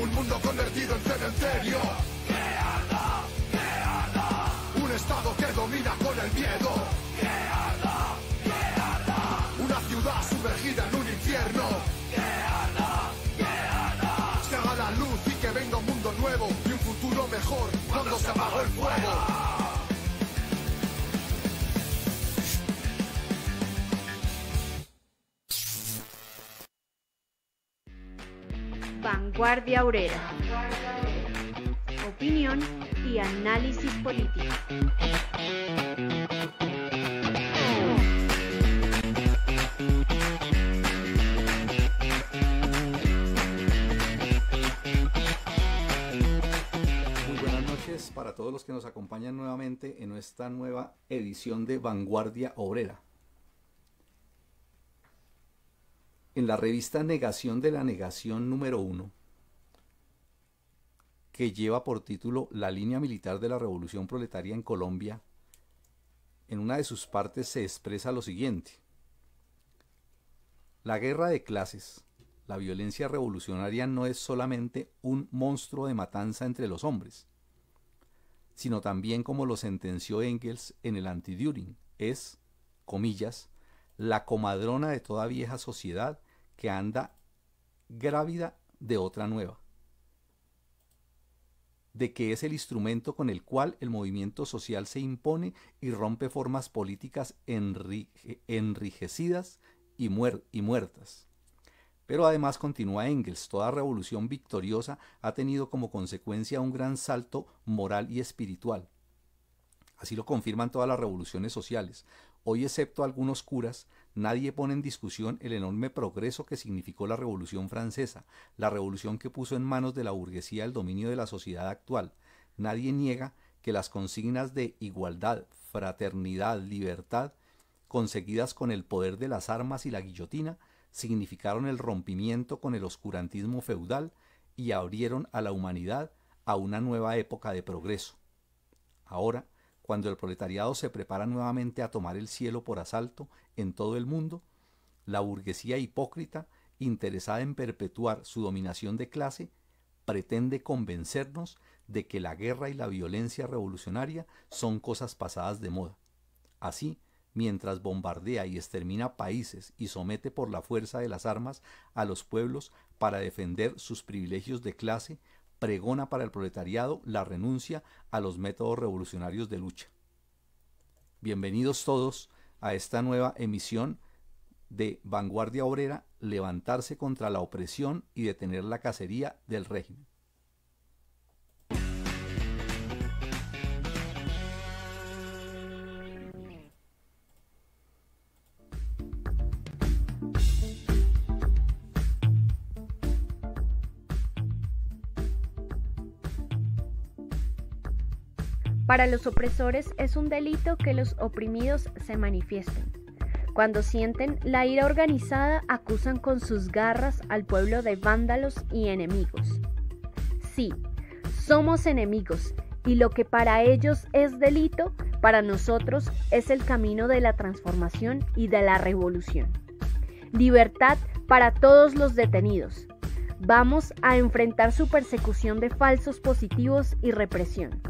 Un mundo convertido en cementerio. Un estado que domina con el miedo. Una ciudad sumergida en un infierno. Se haga la luz y que venga un mundo nuevo y un futuro mejor cuando se apagó el fuego. Vanguardia Obrera. Opinión y análisis político. Muy buenas noches para todos los que nos acompañan nuevamente en esta nueva edición de Vanguardia Obrera. En la revista Negación de la Negación número 1, que lleva por título La línea militar de la revolución proletaria en Colombia, en una de sus partes se expresa lo siguiente: la guerra de clases, la violencia revolucionaria no es solamente un monstruo de matanza entre los hombres, sino también, como lo sentenció Engels en el Anti-Düring, es, comillas, la comadrona de toda vieja sociedad que anda grávida de otra nueva, de que es el instrumento con el cual el movimiento social se impone y rompe formas políticas enrijecidas y muertas. Pero además, continúa Engels, toda revolución victoriosa ha tenido como consecuencia un gran salto moral y espiritual. Así lo confirman todas las revoluciones sociales. Hoy, excepto algunos curas, nadie pone en discusión el enorme progreso que significó la Revolución Francesa, la revolución que puso en manos de la burguesía el dominio de la sociedad actual. Nadie niega que las consignas de igualdad, fraternidad, libertad, conseguidas con el poder de las armas y la guillotina, significaron el rompimiento con el oscurantismo feudal y abrieron a la humanidad a una nueva época de progreso. Ahora, cuando el proletariado se prepara nuevamente a tomar el cielo por asalto en todo el mundo, la burguesía hipócrita, interesada en perpetuar su dominación de clase, pretende convencernos de que la guerra y la violencia revolucionaria son cosas pasadas de moda. Así, mientras bombardea y extermina países y somete por la fuerza de las armas a los pueblos para defender sus privilegios de clase, pregona para el proletariado la renuncia a los métodos revolucionarios de lucha. Bienvenidos todos a esta nueva emisión de Vanguardia Obrera, levantarse contra la opresión y detener la cacería del régimen. Para los opresores es un delito que los oprimidos se manifiesten. Cuando sienten la ira organizada, acusan con sus garras al pueblo de vándalos y enemigos. Sí, somos enemigos, y lo que para ellos es delito, para nosotros es el camino de la transformación y de la revolución. Libertad para todos los detenidos. Vamos a enfrentar su persecución de falsos positivos y represión.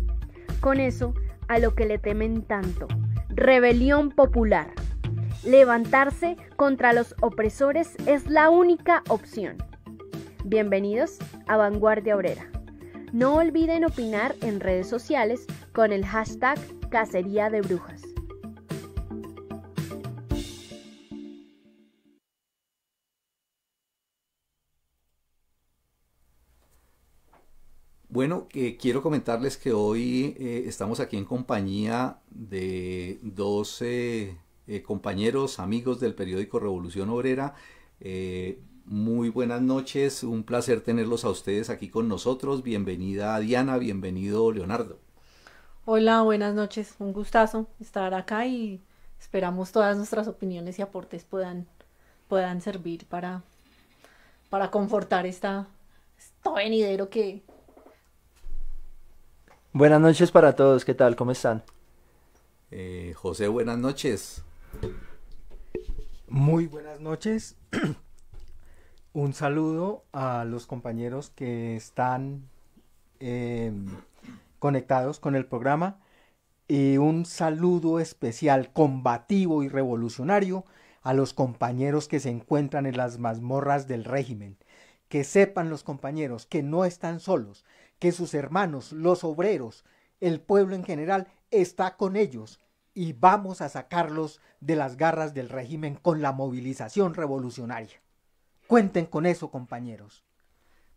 Con eso, a lo que le temen tanto, rebelión popular. Levantarse contra los opresores es la única opción. Bienvenidos a Vanguardia Obrera. No olviden opinar en redes sociales con el hashtag Cacería de Brujas. Bueno, quiero comentarles que hoy estamos aquí en compañía de dos compañeros, amigos del periódico Revolución Obrera. Muy buenas noches, un placer tenerlos a ustedes aquí con nosotros. Bienvenida Diana, bienvenido Leonardo. Hola, buenas noches, un gustazo estar acá y esperamos todas nuestras opiniones y aportes puedan servir para confortar este venidero que... Buenas noches para todos, ¿qué tal? ¿Cómo están? José, buenas noches. Muy buenas noches. Un saludo a los compañeros que están eh, conectados con el programa y un saludo especial combativo y revolucionario a los compañeros que se encuentran en las mazmorras del régimen. Que sepan los compañeros que no están solos, que sus hermanos, los obreros, el pueblo en general está con ellos y vamos a sacarlos de las garras del régimen con la movilización revolucionaria. Cuenten con eso, compañeros.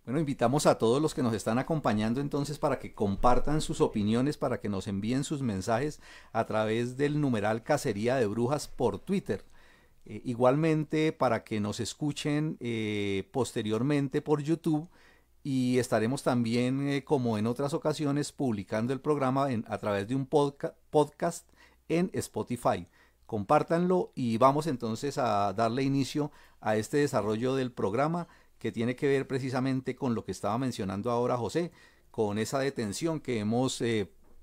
Bueno, invitamos a todos los que nos están acompañando entonces para que compartan sus opiniones, para que nos envíen sus mensajes a través del numeral Cacería de Brujas por Twitter. Igualmente para que nos escuchen posteriormente por YouTube, y estaremos también, como en otras ocasiones, publicando el programa a través de un podcast en Spotify. Compártanlo y vamos entonces a darle inicio a este desarrollo del programa, que tiene que ver precisamente con lo que estaba mencionando ahora José, con esa detención que hemos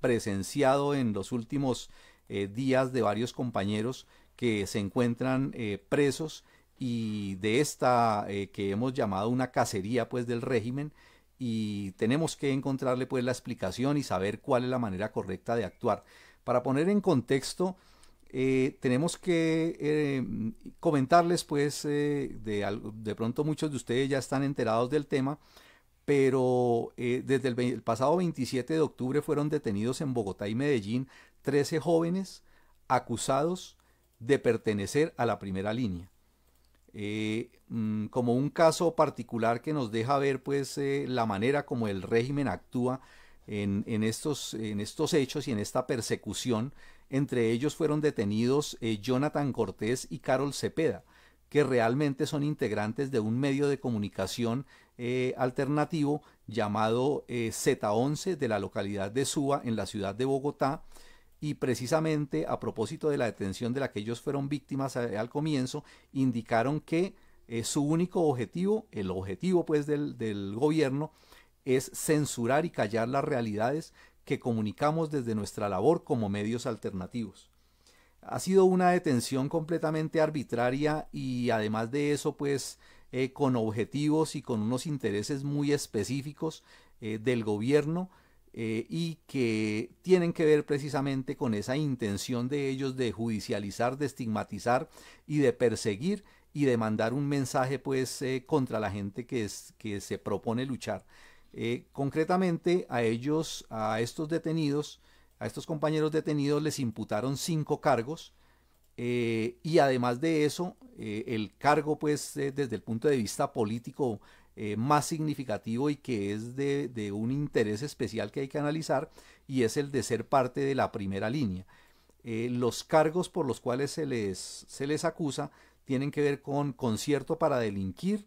presenciado en los últimos días de varios compañeros que se encuentran presos, y de esta que hemos llamado una cacería pues del régimen, y tenemos que encontrarle pues la explicación y saber cuál es la manera correcta de actuar. Para poner en contexto, tenemos que comentarles pues de pronto muchos de ustedes ya están enterados del tema, pero desde el pasado 27 de octubre fueron detenidos en Bogotá y Medellín 13 jóvenes acusados de pertenecer a la primera línea. Como un caso particular que nos deja ver pues la manera como el régimen actúa en estos hechos y en esta persecución. Entre ellos fueron detenidos Jonathan Cortés y Carol Cepeda, que realmente son integrantes de un medio de comunicación alternativo llamado Z11, de la localidad de Suba, en la ciudad de Bogotá. Y precisamente a propósito de la detención de la que ellos fueron víctimas al comienzo, indicaron que su único objetivo, el objetivo pues del gobierno, es censurar y callar las realidades que comunicamos desde nuestra labor como medios alternativos. Ha sido una detención completamente arbitraria, y además de eso pues con objetivos y con unos intereses muy específicos del gobierno, y que tienen que ver precisamente con esa intención de ellos de judicializar, de estigmatizar y de perseguir y de mandar un mensaje pues contra la gente que se propone luchar. Concretamente a ellos, a estos detenidos, a estos compañeros detenidos, les imputaron 5 cargos, y además de eso el cargo pues desde el punto de vista político más significativo, y que es de un interés especial que hay que analizar, y es el de ser parte de la primera línea. Los cargos por los cuales se les acusa tienen que ver con concierto para delinquir,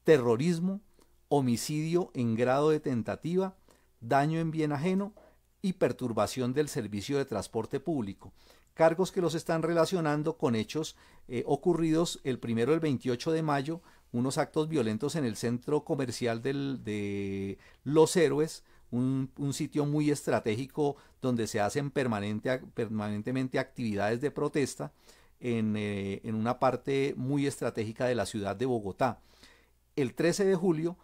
terrorismo, homicidio en grado de tentativa, daño en bien ajeno y perturbación del servicio de transporte público. Cargos que los están relacionando con hechos ocurridos el 28 de mayo, unos actos violentos en el centro comercial de Los Héroes, un sitio muy estratégico donde se hacen permanentemente actividades de protesta en una parte muy estratégica de la ciudad de Bogotá. El 13 de julio,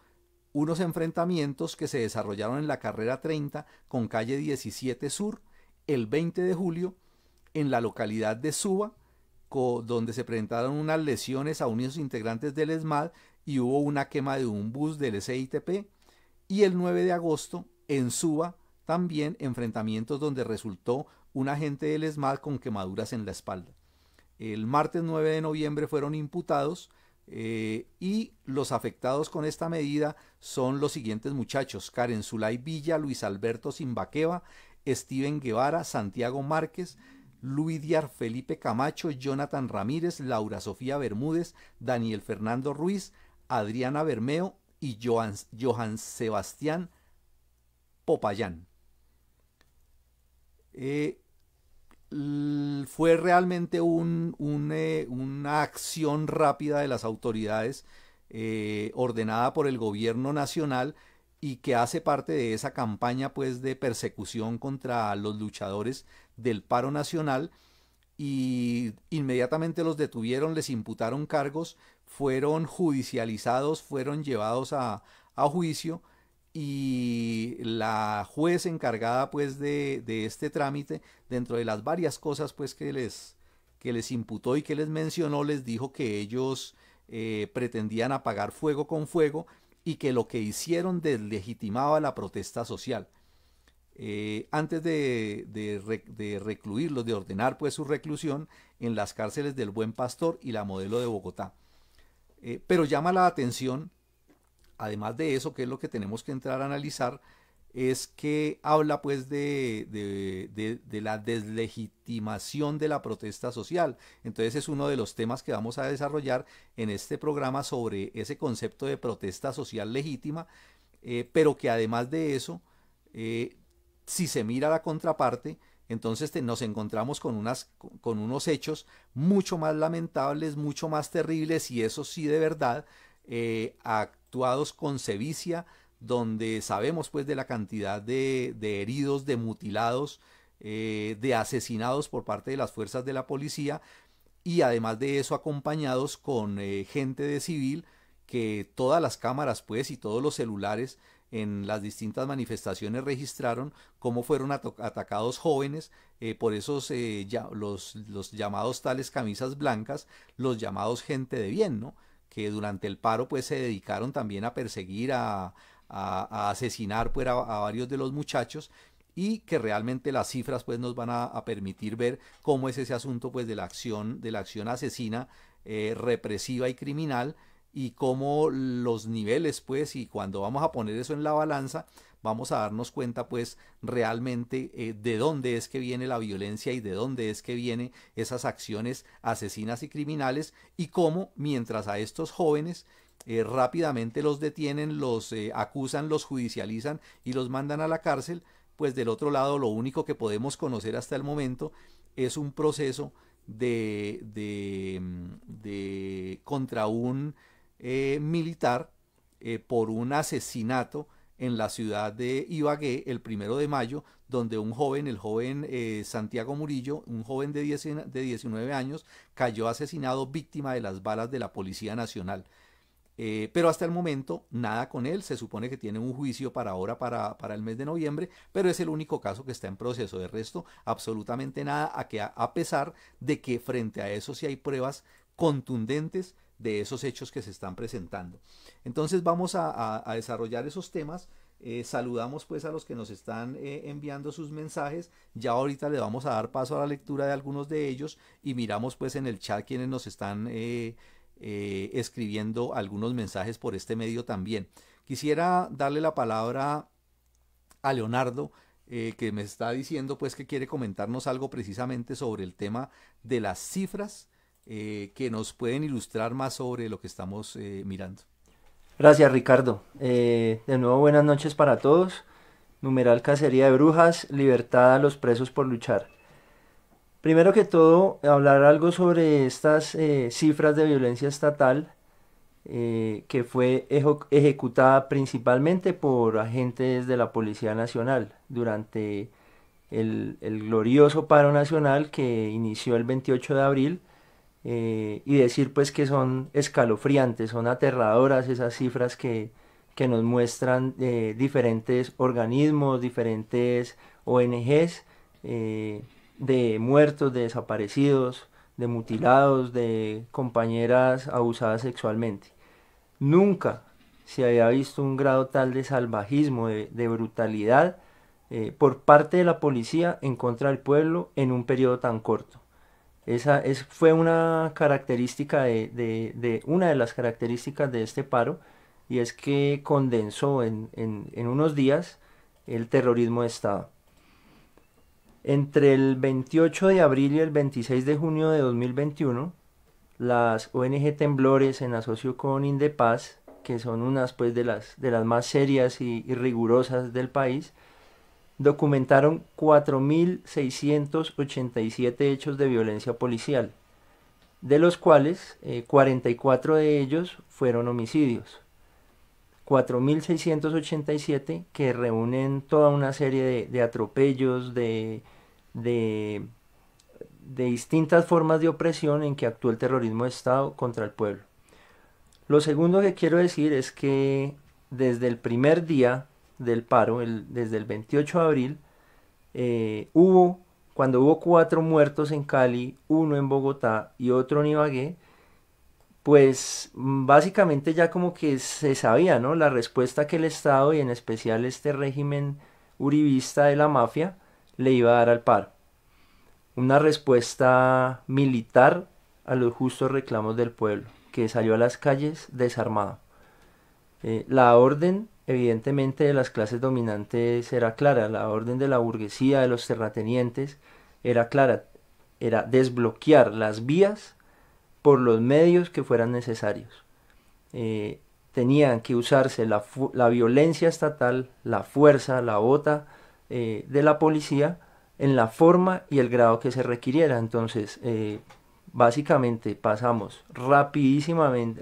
unos enfrentamientos que se desarrollaron en la carrera 30 con calle 17 Sur. El 20 de julio, en la localidad de Suba, donde se presentaron unas lesiones a unos integrantes del ESMAD y hubo una quema de un bus del SITP. Y el 9 de agosto, en Suba, también enfrentamientos donde resultó un agente del ESMAD con quemaduras en la espalda. El martes 9 de noviembre fueron imputados, y los afectados con esta medida son los siguientes muchachos: Karen Zulay Villa, Luis Alberto Simbaqueva, Steven Guevara, Santiago Márquez, Luidiar Felipe Camacho, Jonathan Ramírez, Laura Sofía Bermúdez, Daniel Fernando Ruiz, Adriana Bermeo y Johan Sebastián Popayán. Fue realmente una acción rápida de las autoridades, ordenada por el gobierno nacional, y que hace parte de esa campaña pues de persecución contra los luchadores del paro nacional. Y inmediatamente los detuvieron, les imputaron cargos. fueron judicializados, fueron llevados a juicio, y la juez encargada pues de este trámite, dentro de las varias cosas pues que les imputó y que les mencionó, les dijo que ellos pretendían apagar fuego con fuego y que lo que hicieron deslegitimaba la protesta social. Antes de recluirlos, de ordenar pues su reclusión en las cárceles del Buen Pastor y la Modelo de Bogotá. Pero llama la atención, además de eso, que es lo que tenemos que entrar a analizar, es que habla pues de la deslegitimación de la protesta social. Entonces es uno de los temas que vamos a desarrollar en este programa, sobre ese concepto de protesta social legítima, pero que además de eso, si se mira la contraparte, entonces nos encontramos con unos hechos mucho más lamentables, mucho más terribles, y eso sí de verdad, actuados con sevicia, donde sabemos pues de la cantidad de heridos, de mutilados, de asesinados por parte de las fuerzas de la policía, y además de eso acompañados con gente de civil, que todas las cámaras pues y todos los celulares en las distintas manifestaciones registraron cómo fueron atacados jóvenes por esos los llamados tales camisas blancas, los llamados gente de bien, ¿no? Que durante el paro pues se dedicaron también a perseguir, a asesinar pues a varios de los muchachos, y que realmente las cifras pues nos van a permitir ver cómo es ese asunto pues de la acción asesina, represiva y criminal, y cómo los niveles pues, y cuando vamos a poner eso en la balanza, vamos a darnos cuenta pues realmente de dónde es que viene la violencia y de dónde es que vienen esas acciones asesinas y criminales, y cómo mientras a estos jóvenes rápidamente los detienen, los acusan, los judicializan y los mandan a la cárcel, pues del otro lado lo único que podemos conocer hasta el momento es un proceso contra un militar por un asesinato en la ciudad de Ibagué el 1 de mayo, donde el joven Santiago Murillo, un joven de 19 años, cayó asesinado víctima de las balas de la Policía Nacional. Pero hasta el momento nada con él. Se supone que tiene un juicio para ahora, para el mes de noviembre, pero es el único caso que está en proceso. De resto, absolutamente nada, a pesar de que frente a eso sí hay pruebas contundentes de esos hechos que se están presentando. Entonces vamos a desarrollar esos temas. Saludamos pues a los que nos están enviando sus mensajes. Ya ahorita le vamos a dar paso a la lectura de algunos de ellos, y miramos pues en el chat quienes nos están escribiendo algunos mensajes por este medio también. Quisiera darle la palabra a Leonardo, que me está diciendo pues que quiere comentarnos algo precisamente sobre el tema de las cifras, que nos pueden ilustrar más sobre lo que estamos mirando. Gracias, Ricardo. De nuevo, buenas noches para todos. Numeral Cacería de Brujas, libertad a los presos por luchar. Primero que todo, hablar algo sobre estas cifras de violencia estatal, que fue ejecutada principalmente por agentes de la Policía Nacional durante el glorioso paro nacional que inició el 28 de abril, y decir pues que son escalofriantes, son aterradoras esas cifras que nos muestran diferentes organismos, diferentes ONGs, de muertos, de desaparecidos, de mutilados, de compañeras abusadas sexualmente. Nunca se había visto un grado tal de salvajismo, de brutalidad por parte de la policía en contra del pueblo en un periodo tan corto. Fue una característica una de las características de este paro, y es que condensó en unos días el terrorismo de Estado. Entre el 28 de abril y el 26 de junio de 2021, las ONG Temblores, en asocio con Indepaz, que son unas pues de las más serias y rigurosas del país, documentaron 4.687 hechos de violencia policial, de los cuales 44 de ellos fueron homicidios. 4.687 que reúnen toda una serie de atropellos, de distintas formas de opresión en que actuó el terrorismo de Estado contra el pueblo. Lo segundo que quiero decir es que desde el primer día del paro, desde el 28 de abril, cuando hubo 4 muertos en Cali, 1 en Bogotá y otro en Ibagué, pues básicamente ya como que se sabía, ¿no? La respuesta que el Estado y en especial este régimen uribista de la mafia le iba a dar al paro. Una respuesta militar a los justos reclamos del pueblo, que salió a las calles desarmado. La orden, evidentemente, de las clases dominantes era clara, la orden de la burguesía, de los terratenientes, era clara, era desbloquear las vías por los medios que fueran necesarios. Tenían que usarse la violencia estatal, la fuerza, la bota de la policía en la forma y el grado que se requiriera. Entonces, básicamente pasamos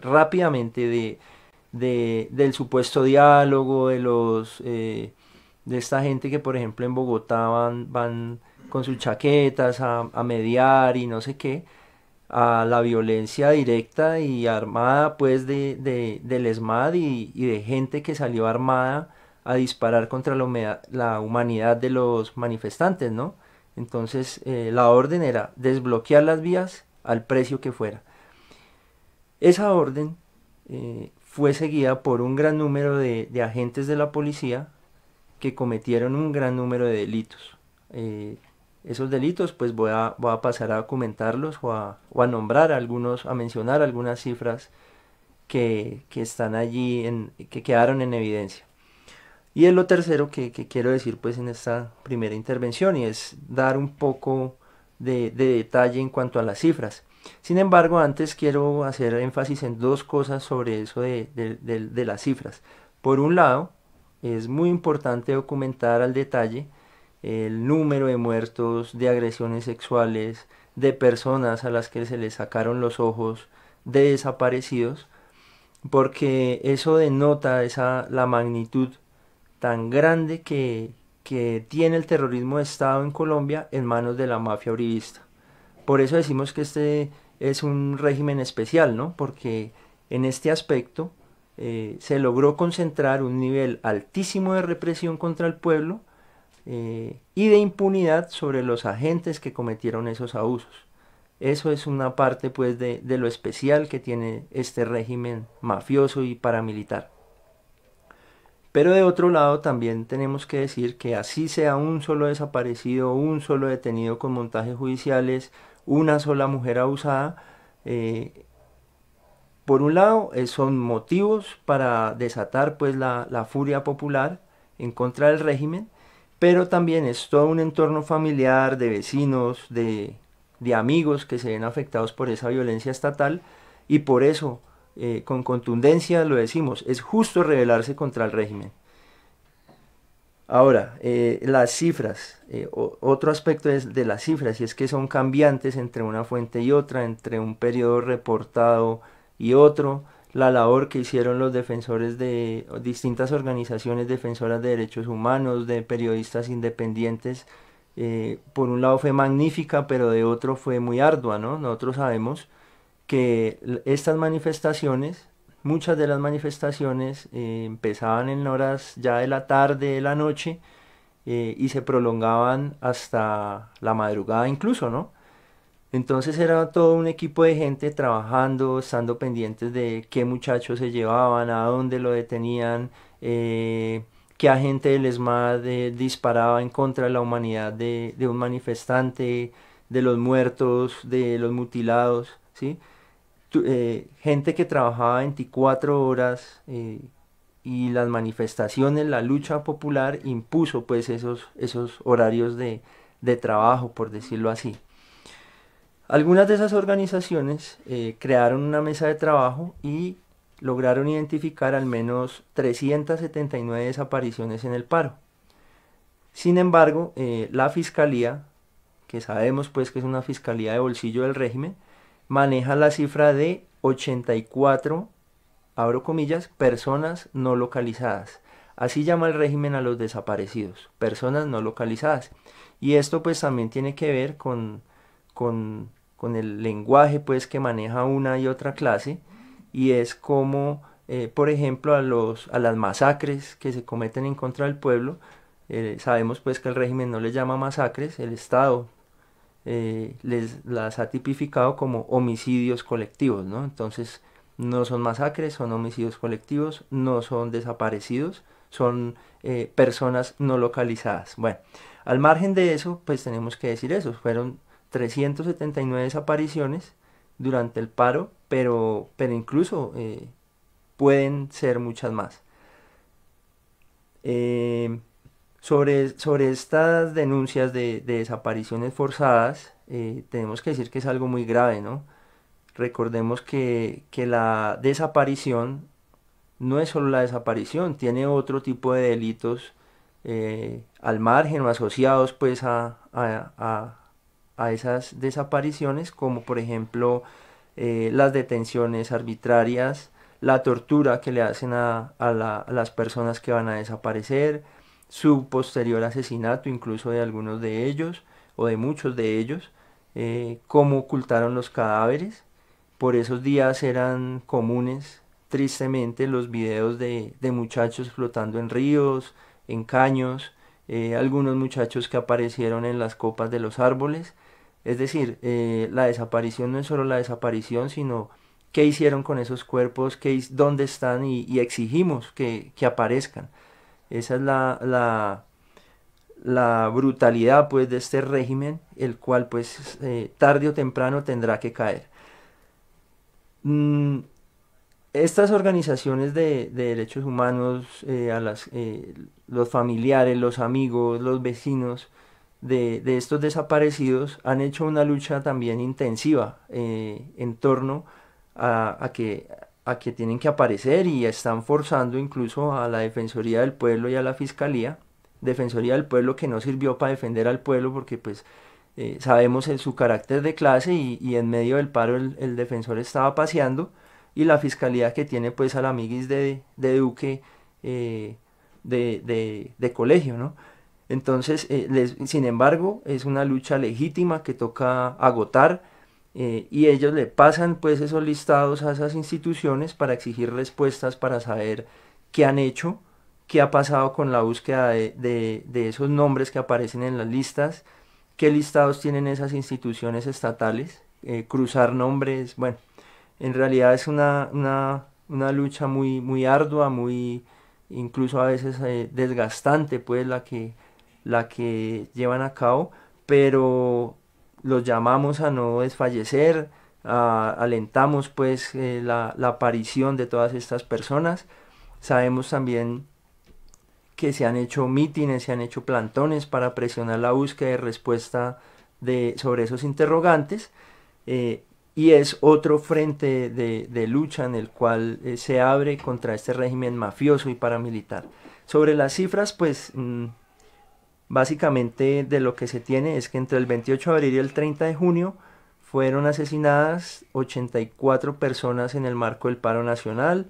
rápidamente del supuesto diálogo, de esta gente que por ejemplo en Bogotá van con sus chaquetas a mediar y no sé qué, a la violencia directa y armada pues del ESMAD y de gente que salió armada a disparar contra la humanidad de los manifestantes, ¿no? Entonces la orden era desbloquear las vías al precio que fuera. Esa orden fue seguida por un gran número de agentes de la policía que cometieron un gran número de delitos. Esos delitos pues voy a pasar a comentarlos o a nombrar algunos, a mencionar algunas cifras que están allí, que quedaron en evidencia. Y es lo tercero que quiero decir pues en esta primera intervención, y es dar un poco de detalle en cuanto a las cifras. Sin embargo, antes quiero hacer énfasis en 2 cosas sobre eso de las cifras. Por un lado, es muy importante documentar al detalle el número de muertos, de agresiones sexuales, de personas a las que se les sacaron los ojos, de desaparecidos, porque eso denota la magnitud tan grande que tiene el terrorismo de Estado en Colombia en manos de la mafia uribista. Por eso decimos que este es un régimen especial, ¿no? Porque en este aspecto se logró concentrar un nivel altísimo de represión contra el pueblo y de impunidad sobre los agentes que cometieron esos abusos. Eso es una parte pues de lo especial que tiene este régimen mafioso y paramilitar. Pero de otro lado también tenemos que decir que así sea un solo desaparecido, un solo detenido con montajes judiciales, una sola mujer abusada, por un lado son motivos para desatar pues la furia popular en contra del régimen, pero también es todo un entorno familiar, de vecinos, de amigos que se ven afectados por esa violencia estatal, y por eso con contundencia lo decimos, es justo rebelarse contra el régimen. Ahora, las cifras, otro aspecto de las cifras, y es que son cambiantes entre una fuente y otra, entre un periodo reportado y otro. La labor que hicieron los defensores de distintas organizaciones defensoras de derechos humanos, de periodistas independientes, por un lado fue magnífica, pero de otro fue muy ardua, ¿no? Nosotros sabemos que estas manifestaciones, muchas de las manifestaciones empezaban en horas ya de la tarde, de la noche, y se prolongaban hasta la madrugada incluso, ¿no? Entonces era todo un equipo de gente trabajando, estando pendientes de qué muchachos se llevaban, a dónde lo detenían, qué agente del ESMAD disparaba en contra de la humanidad de un manifestante, de los muertos, de los mutilados, ¿sí? Gente que trabajaba 24 horas y las manifestaciones, la lucha popular impuso pues esos horarios de trabajo, por decirlo así. Algunas de esas organizaciones crearon una mesa de trabajo y lograron identificar al menos 379 desapariciones en el paro. Sin embargo, la fiscalía, que sabemos pues que es una fiscalía de bolsillo del régimen, maneja la cifra de 84, abro comillas, personas no localizadas. Así llama el régimen a los desaparecidos, personas no localizadas. Y esto pues también tiene que ver con el lenguaje pues que maneja una y otra clase, y es como, por ejemplo, a las masacres que se cometen en contra del pueblo. Sabemos pues que el régimen no les llama masacres, el Estado las ha tipificado como homicidios colectivos, ¿no? Entonces no son masacres, son homicidios colectivos, no son desaparecidos, son personas no localizadas. Bueno, al margen de eso, pues tenemos que decir eso, fueron 379 desapariciones durante el paro, pero incluso pueden ser muchas más. Sobre estas denuncias de desapariciones forzadas, tenemos que decir que es algo muy grave, ¿no? Recordemos que la desaparición no es solo la desaparición, tiene otro tipo de delitos al margen o asociados pues a esas desapariciones, como por ejemplo las detenciones arbitrarias, la tortura que le hacen a las personas que van a desaparecer, su posterior asesinato incluso de algunos de ellos o de muchos de ellos, cómo ocultaron los cadáveres. Por esos días eran comunes, tristemente, los videos de muchachos flotando en ríos, en caños, algunos muchachos que aparecieron en las copas de los árboles. Es decir, la desaparición no es solo la desaparición, sino qué hicieron con esos cuerpos, dónde están y exigimos que aparezcan. Esa es la brutalidad pues de este régimen, el cual pues tarde o temprano tendrá que caer. Estas organizaciones de derechos humanos, los familiares, los amigos, los vecinos de estos desaparecidos han hecho una lucha también intensiva en torno a que tienen que aparecer, y están forzando incluso a la Defensoría del Pueblo y a la Fiscalía. Defensoría del Pueblo que no sirvió para defender al pueblo porque pues sabemos su carácter de clase, y en medio del paro el defensor estaba paseando, y la Fiscalía que tiene pues al amiguis de Duque de colegio, ¿no? Entonces, sin embargo, es una lucha legítima que toca agotar, y ellos le pasan pues esos listados a esas instituciones para exigir respuestas, para saber qué han hecho, qué ha pasado con la búsqueda de esos nombres que aparecen en las listas, qué listados tienen esas instituciones estatales, cruzar nombres. Bueno, en realidad es una lucha muy, muy ardua, muy incluso a veces desgastante pues la que llevan a cabo, pero los llamamos a no desfallecer, alentamos pues la aparición de todas estas personas. Sabemos también que se han hecho mítines, se han hecho plantones para presionar la búsqueda de respuesta sobre esos interrogantes, y es otro frente de lucha en el cual se abre contra este régimen mafioso y paramilitar. Sobre las cifras, pues básicamente de lo que se tiene es que entre el 28 de abril y el 30 de junio fueron asesinadas 84 personas en el marco del paro nacional,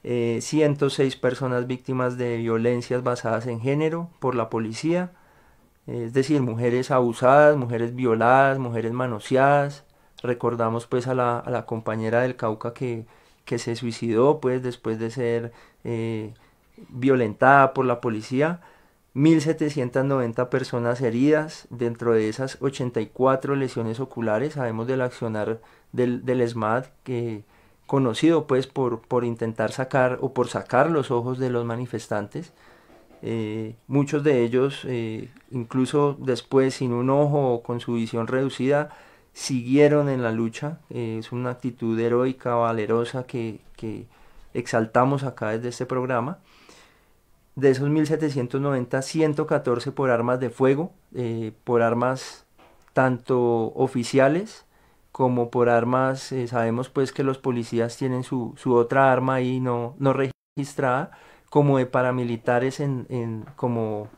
106 personas víctimas de violencias basadas en género por la policía, es decir, mujeres abusadas, mujeres violadas, mujeres manoseadas. Recordamos pues a la compañera del Cauca que se suicidó pues después de ser violentada por la policía. 1.790 personas heridas, dentro de esas 84 lesiones oculares. Sabemos del accionar del ESMAD, que conocido pues por intentar sacar o por sacar los ojos de los manifestantes. Muchos de ellos, incluso después sin un ojo o con su visión reducida, siguieron en la lucha. Es una actitud heroica, valerosa que exaltamos acá desde este programa. De esos 1.790, 114 por armas de fuego, por armas tanto oficiales como por armas, sabemos pues que los policías tienen su otra arma ahí no registrada, como de paramilitares como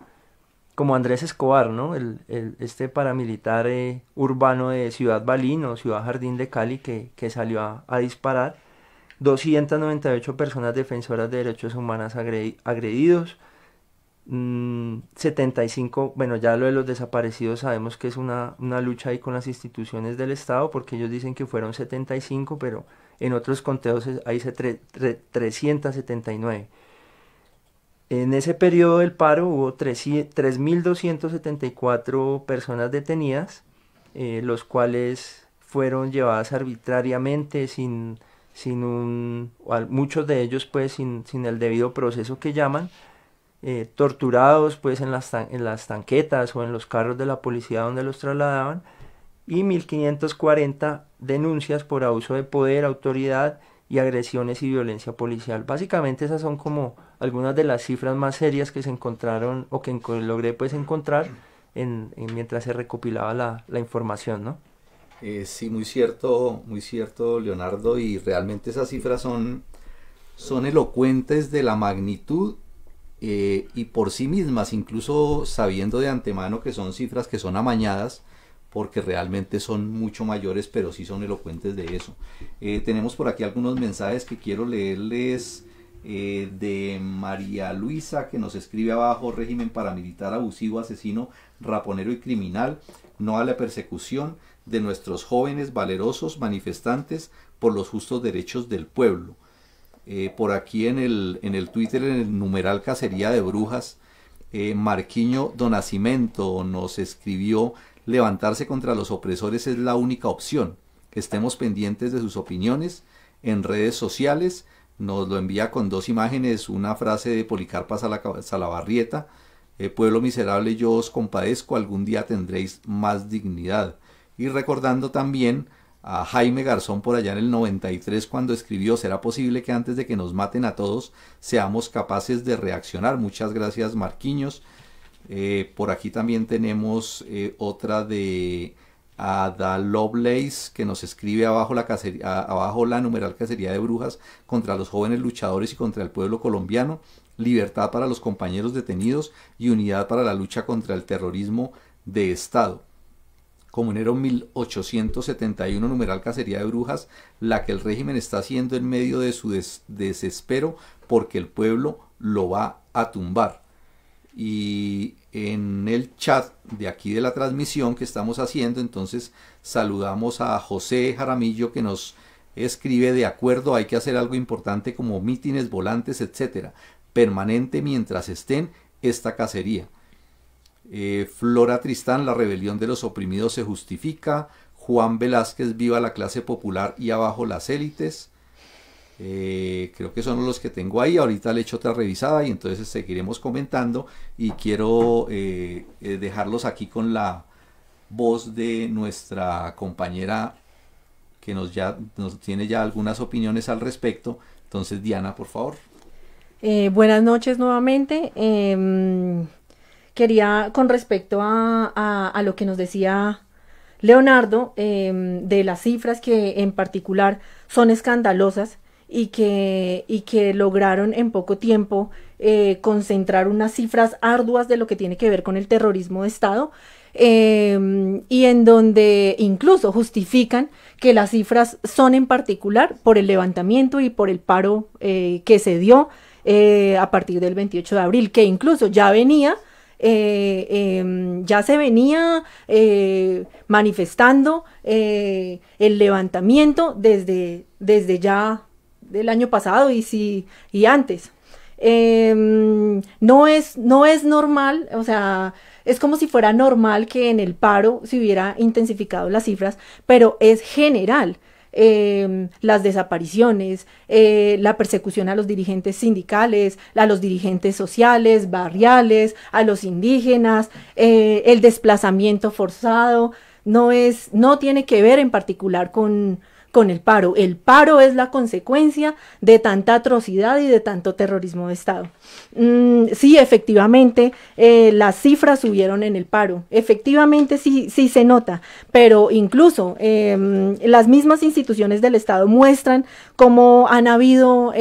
Andrés Escobar, ¿no? Este paramilitar urbano de Ciudad Balín o Ciudad Jardín de Cali que salió a disparar. 298 personas defensoras de derechos humanos agredidos, 75, bueno, ya lo de los desaparecidos sabemos que es una lucha ahí con las instituciones del Estado, porque ellos dicen que fueron 75, pero en otros conteos ahí dice 379. En ese periodo del paro hubo 3.274 personas detenidas, los cuales fueron llevadas arbitrariamente, muchos de ellos pues sin el debido proceso que llaman, torturados pues en las tanquetas o en los carros de la policía donde los trasladaban, y 1.540 denuncias por abuso de poder, autoridad y agresiones y violencia policial. Básicamente esas son como algunas de las cifras más serias que se encontraron o que logré pues encontrar mientras se recopilaba la información, ¿no? Sí, muy cierto, Leonardo, y realmente esas cifras son elocuentes de la magnitud y por sí mismas, incluso sabiendo de antemano que son cifras que son amañadas, porque realmente son mucho mayores, pero sí son elocuentes de eso. Tenemos por aquí algunos mensajes que quiero leerles de María Luisa, que nos escribe abajo: régimen paramilitar abusivo, asesino, raponero y criminal, no a la persecución de nuestros jóvenes valerosos manifestantes por los justos derechos del pueblo. Por aquí en el Twitter, en el numeral Cacería de Brujas, Marquiño Donacimento nos escribió: levantarse contra los opresores es la única opción. Estemos pendientes de sus opiniones en redes sociales. Nos lo envía con dos imágenes, una frase de Policarpa Salabarrieta: pueblo miserable, yo os compadezco, algún día tendréis más dignidad. Y recordando también a Jaime Garzón por allá en el 93, cuando escribió: será posible que antes de que nos maten a todos seamos capaces de reaccionar. Muchas gracias, Marquiños. Por aquí también tenemos otra de Ada Lovelace, que nos escribe abajo la numeral Cacería de Brujas contra los jóvenes luchadores y contra el pueblo colombiano, libertad para los compañeros detenidos y unidad para la lucha contra el terrorismo de Estado. Como enero 1871, numeral Cacería de Brujas, la que el régimen está haciendo en medio de su desespero porque el pueblo lo va a tumbar. Y en el chat de aquí de la transmisión que estamos haciendo, entonces saludamos a José Jaramillo, que nos escribe: de acuerdo, hay que hacer algo importante como mítines, volantes, etcétera, permanente mientras estén esta cacería. Flora Tristán: la rebelión de los oprimidos se justifica. Juan Velázquez: viva la clase popular y abajo las élites. Creo que son los que tengo ahí. Ahorita le echo otra revisada y entonces seguiremos comentando, y quiero dejarlos aquí con la voz de nuestra compañera que nos tiene ya algunas opiniones al respecto. Entonces, Diana, por favor. Buenas noches nuevamente. Quería, con respecto a lo que nos decía Leonardo, de las cifras que en particular son escandalosas y que lograron en poco tiempo concentrar unas cifras arduas de lo que tiene que ver con el terrorismo de Estado, y en donde incluso justifican que las cifras son en particular por el levantamiento y por el paro que se dio a partir del 28 de abril, que incluso ya se venía manifestando el levantamiento desde ya del año pasado y antes. No es normal, o sea, es como si fuera normal que en el paro se hubiera intensificado las cifras, pero es general. Las desapariciones, la persecución a los dirigentes sindicales, a los dirigentes sociales, barriales, a los indígenas, el desplazamiento forzado, no tiene que ver en particular con el paro. El paro es la consecuencia de tanta atrocidad y de tanto terrorismo de Estado. Sí, efectivamente, las cifras subieron en el paro. Efectivamente, sí se nota, pero incluso las mismas instituciones del Estado muestran cómo han habido,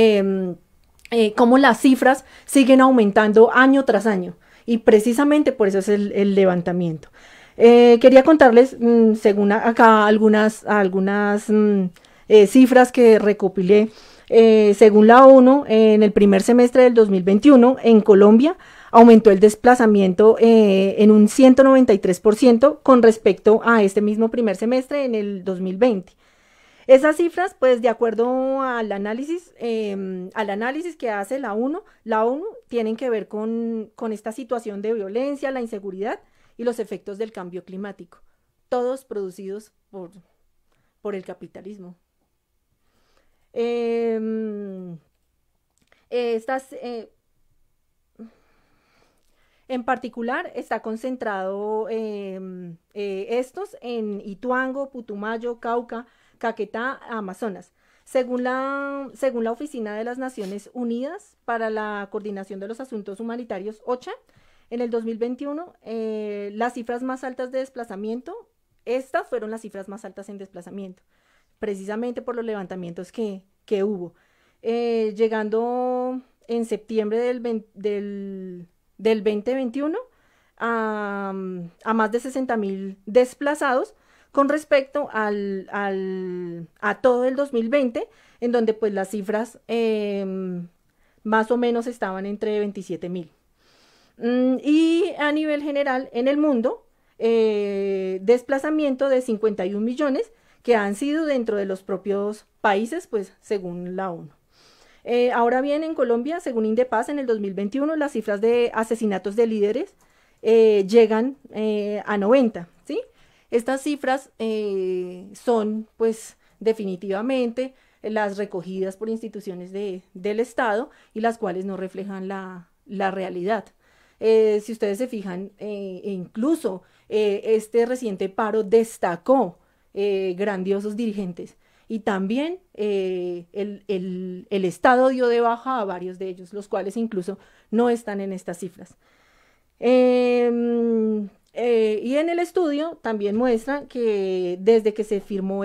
cómo las cifras siguen aumentando año tras año. Y precisamente por eso es el levantamiento. Quería contarles, según acá, algunas cifras que recopilé. Según la ONU, en el primer semestre del 2021, en Colombia aumentó el desplazamiento en un 193% con respecto a este mismo primer semestre en el 2020. Esas cifras, pues de acuerdo al análisis que hace la ONU tienen que ver con esta situación de violencia, la inseguridad y los efectos del cambio climático, todos producidos por el capitalismo. En particular está concentrado estos en Ituango, Putumayo, Cauca, Caquetá, Amazonas. Según la Oficina de las Naciones Unidas para la Coordinación de los Asuntos Humanitarios, OCHA, en el 2021, las cifras más altas de desplazamiento, estas fueron las cifras más altas en desplazamiento, precisamente por los levantamientos que hubo, llegando en septiembre del 2021 a más de 60.000 desplazados con respecto a todo el 2020, en donde pues las cifras más o menos estaban entre 27.000. Y a nivel general en el mundo, desplazamiento de 51 millones que han sido dentro de los propios países, pues según la ONU. Ahora bien, en Colombia, según Indepaz, en el 2021 las cifras de asesinatos de líderes llegan a 90, ¿sí? Estas cifras son, pues, definitivamente las recogidas por instituciones del Estado y las cuales no reflejan la realidad. Si ustedes se fijan, incluso este reciente paro destacó grandiosos dirigentes. Y también el Estado dio de baja a varios de ellos, los cuales incluso no están en estas cifras. Y en el estudio también muestra que desde que se firmó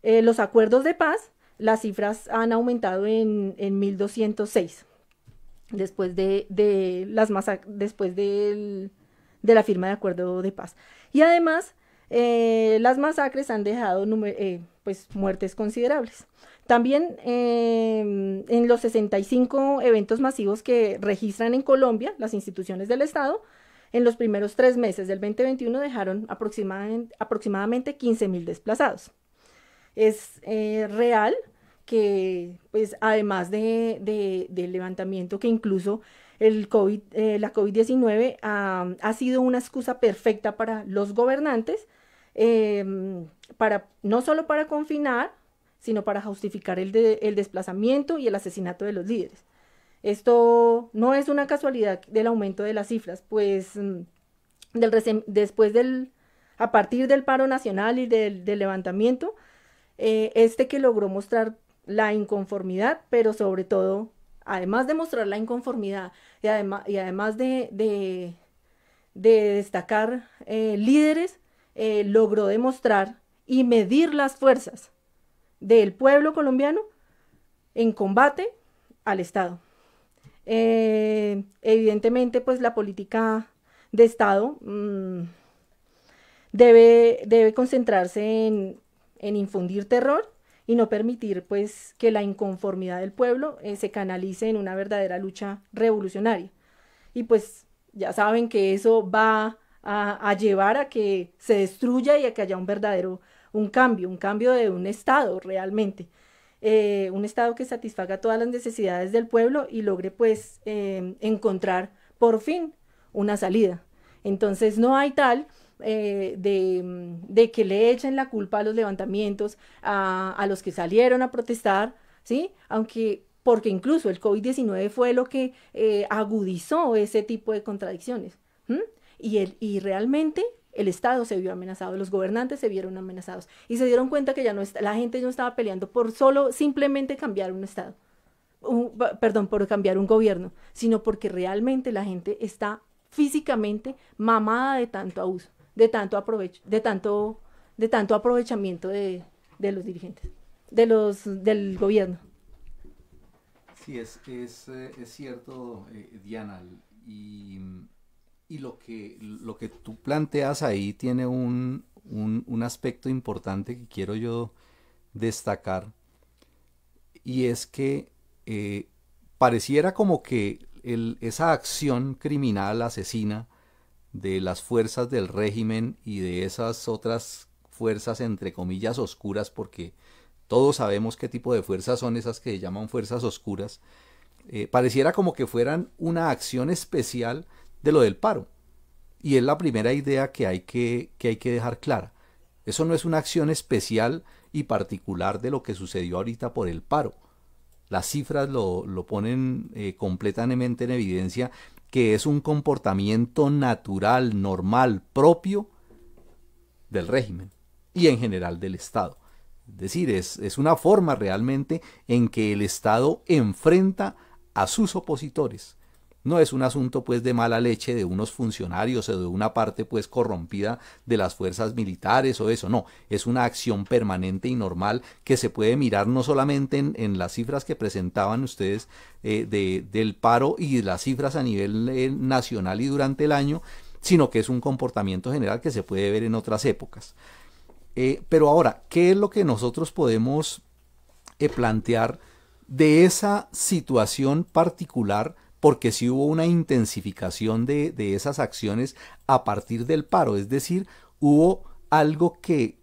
los acuerdos de paz, las cifras han aumentado en 1.206 después de la firma de acuerdo de paz. Y además, las masacres han dejado pues, muertes considerables. También en los 65 eventos masivos que registran en Colombia las instituciones del Estado, en los primeros 3 meses del 2021 dejaron aproximadamente 15.000 desplazados. Es real que, pues, además del levantamiento que incluso la COVID-19 ha sido una excusa perfecta para los gobernantes, no solo para confinar, sino para justificar el desplazamiento y el asesinato de los líderes. Esto no es una casualidad del aumento de las cifras, pues a partir del paro nacional y del levantamiento, que logró mostrar la inconformidad, pero sobre todo, además de mostrar la inconformidad y además de destacar líderes, logró demostrar y medir las fuerzas del pueblo colombiano en combate al Estado. Evidentemente, pues la política de Estado debe concentrarse en infundir terror y no permitir, pues, que la inconformidad del pueblo se canalice en una verdadera lucha revolucionaria. Y pues ya saben que eso va a llevar a que se destruya y a que haya un cambio de un Estado realmente. Un Estado que satisfaga todas las necesidades del pueblo y logre, pues, encontrar por fin una salida. Entonces no hay tal de que le echen la culpa a los levantamientos, a los que salieron a protestar, ¿sí? Porque incluso el COVID-19 fue lo que agudizó ese tipo de contradicciones. Y realmente el Estado se vio amenazado, los gobernantes se vieron amenazados y se dieron cuenta que la gente no estaba peleando por simplemente cambiar un Estado, por cambiar un gobierno, sino porque realmente la gente está físicamente mamada de tanto abuso, de tanto aprovechamiento de los dirigentes, del gobierno. Sí, es cierto, Diana, y lo que tú planteas ahí tiene un aspecto importante que quiero yo destacar, y es que pareciera como que esa acción criminal asesina de las fuerzas del régimen y de esas otras fuerzas entre comillas oscuras, porque todos sabemos qué tipo de fuerzas son esas que llaman fuerzas oscuras, pareciera como que fueran una acción especial de lo del paro. Y es la primera idea que hay que dejar clara. Eso no es una acción especial y particular de lo que sucedió ahorita por el paro. Las cifras lo ponen completamente en evidencia, que es un comportamiento natural, normal, propio del régimen y en general del Estado. Es decir, es una forma realmente en que el Estado enfrenta a sus opositores. No es un asunto pues de mala leche de unos funcionarios o de una parte pues corrompida de las fuerzas militares o eso, no, es una acción permanente y normal que se puede mirar no solamente en las cifras que presentaban ustedes del paro y las cifras a nivel nacional y durante el año, sino que es un comportamiento general que se puede ver en otras épocas. Pero ahora, ¿qué es lo que nosotros podemos plantear de esa situación particular? Porque sí hubo una intensificación de esas acciones a partir del paro, es decir, hubo algo que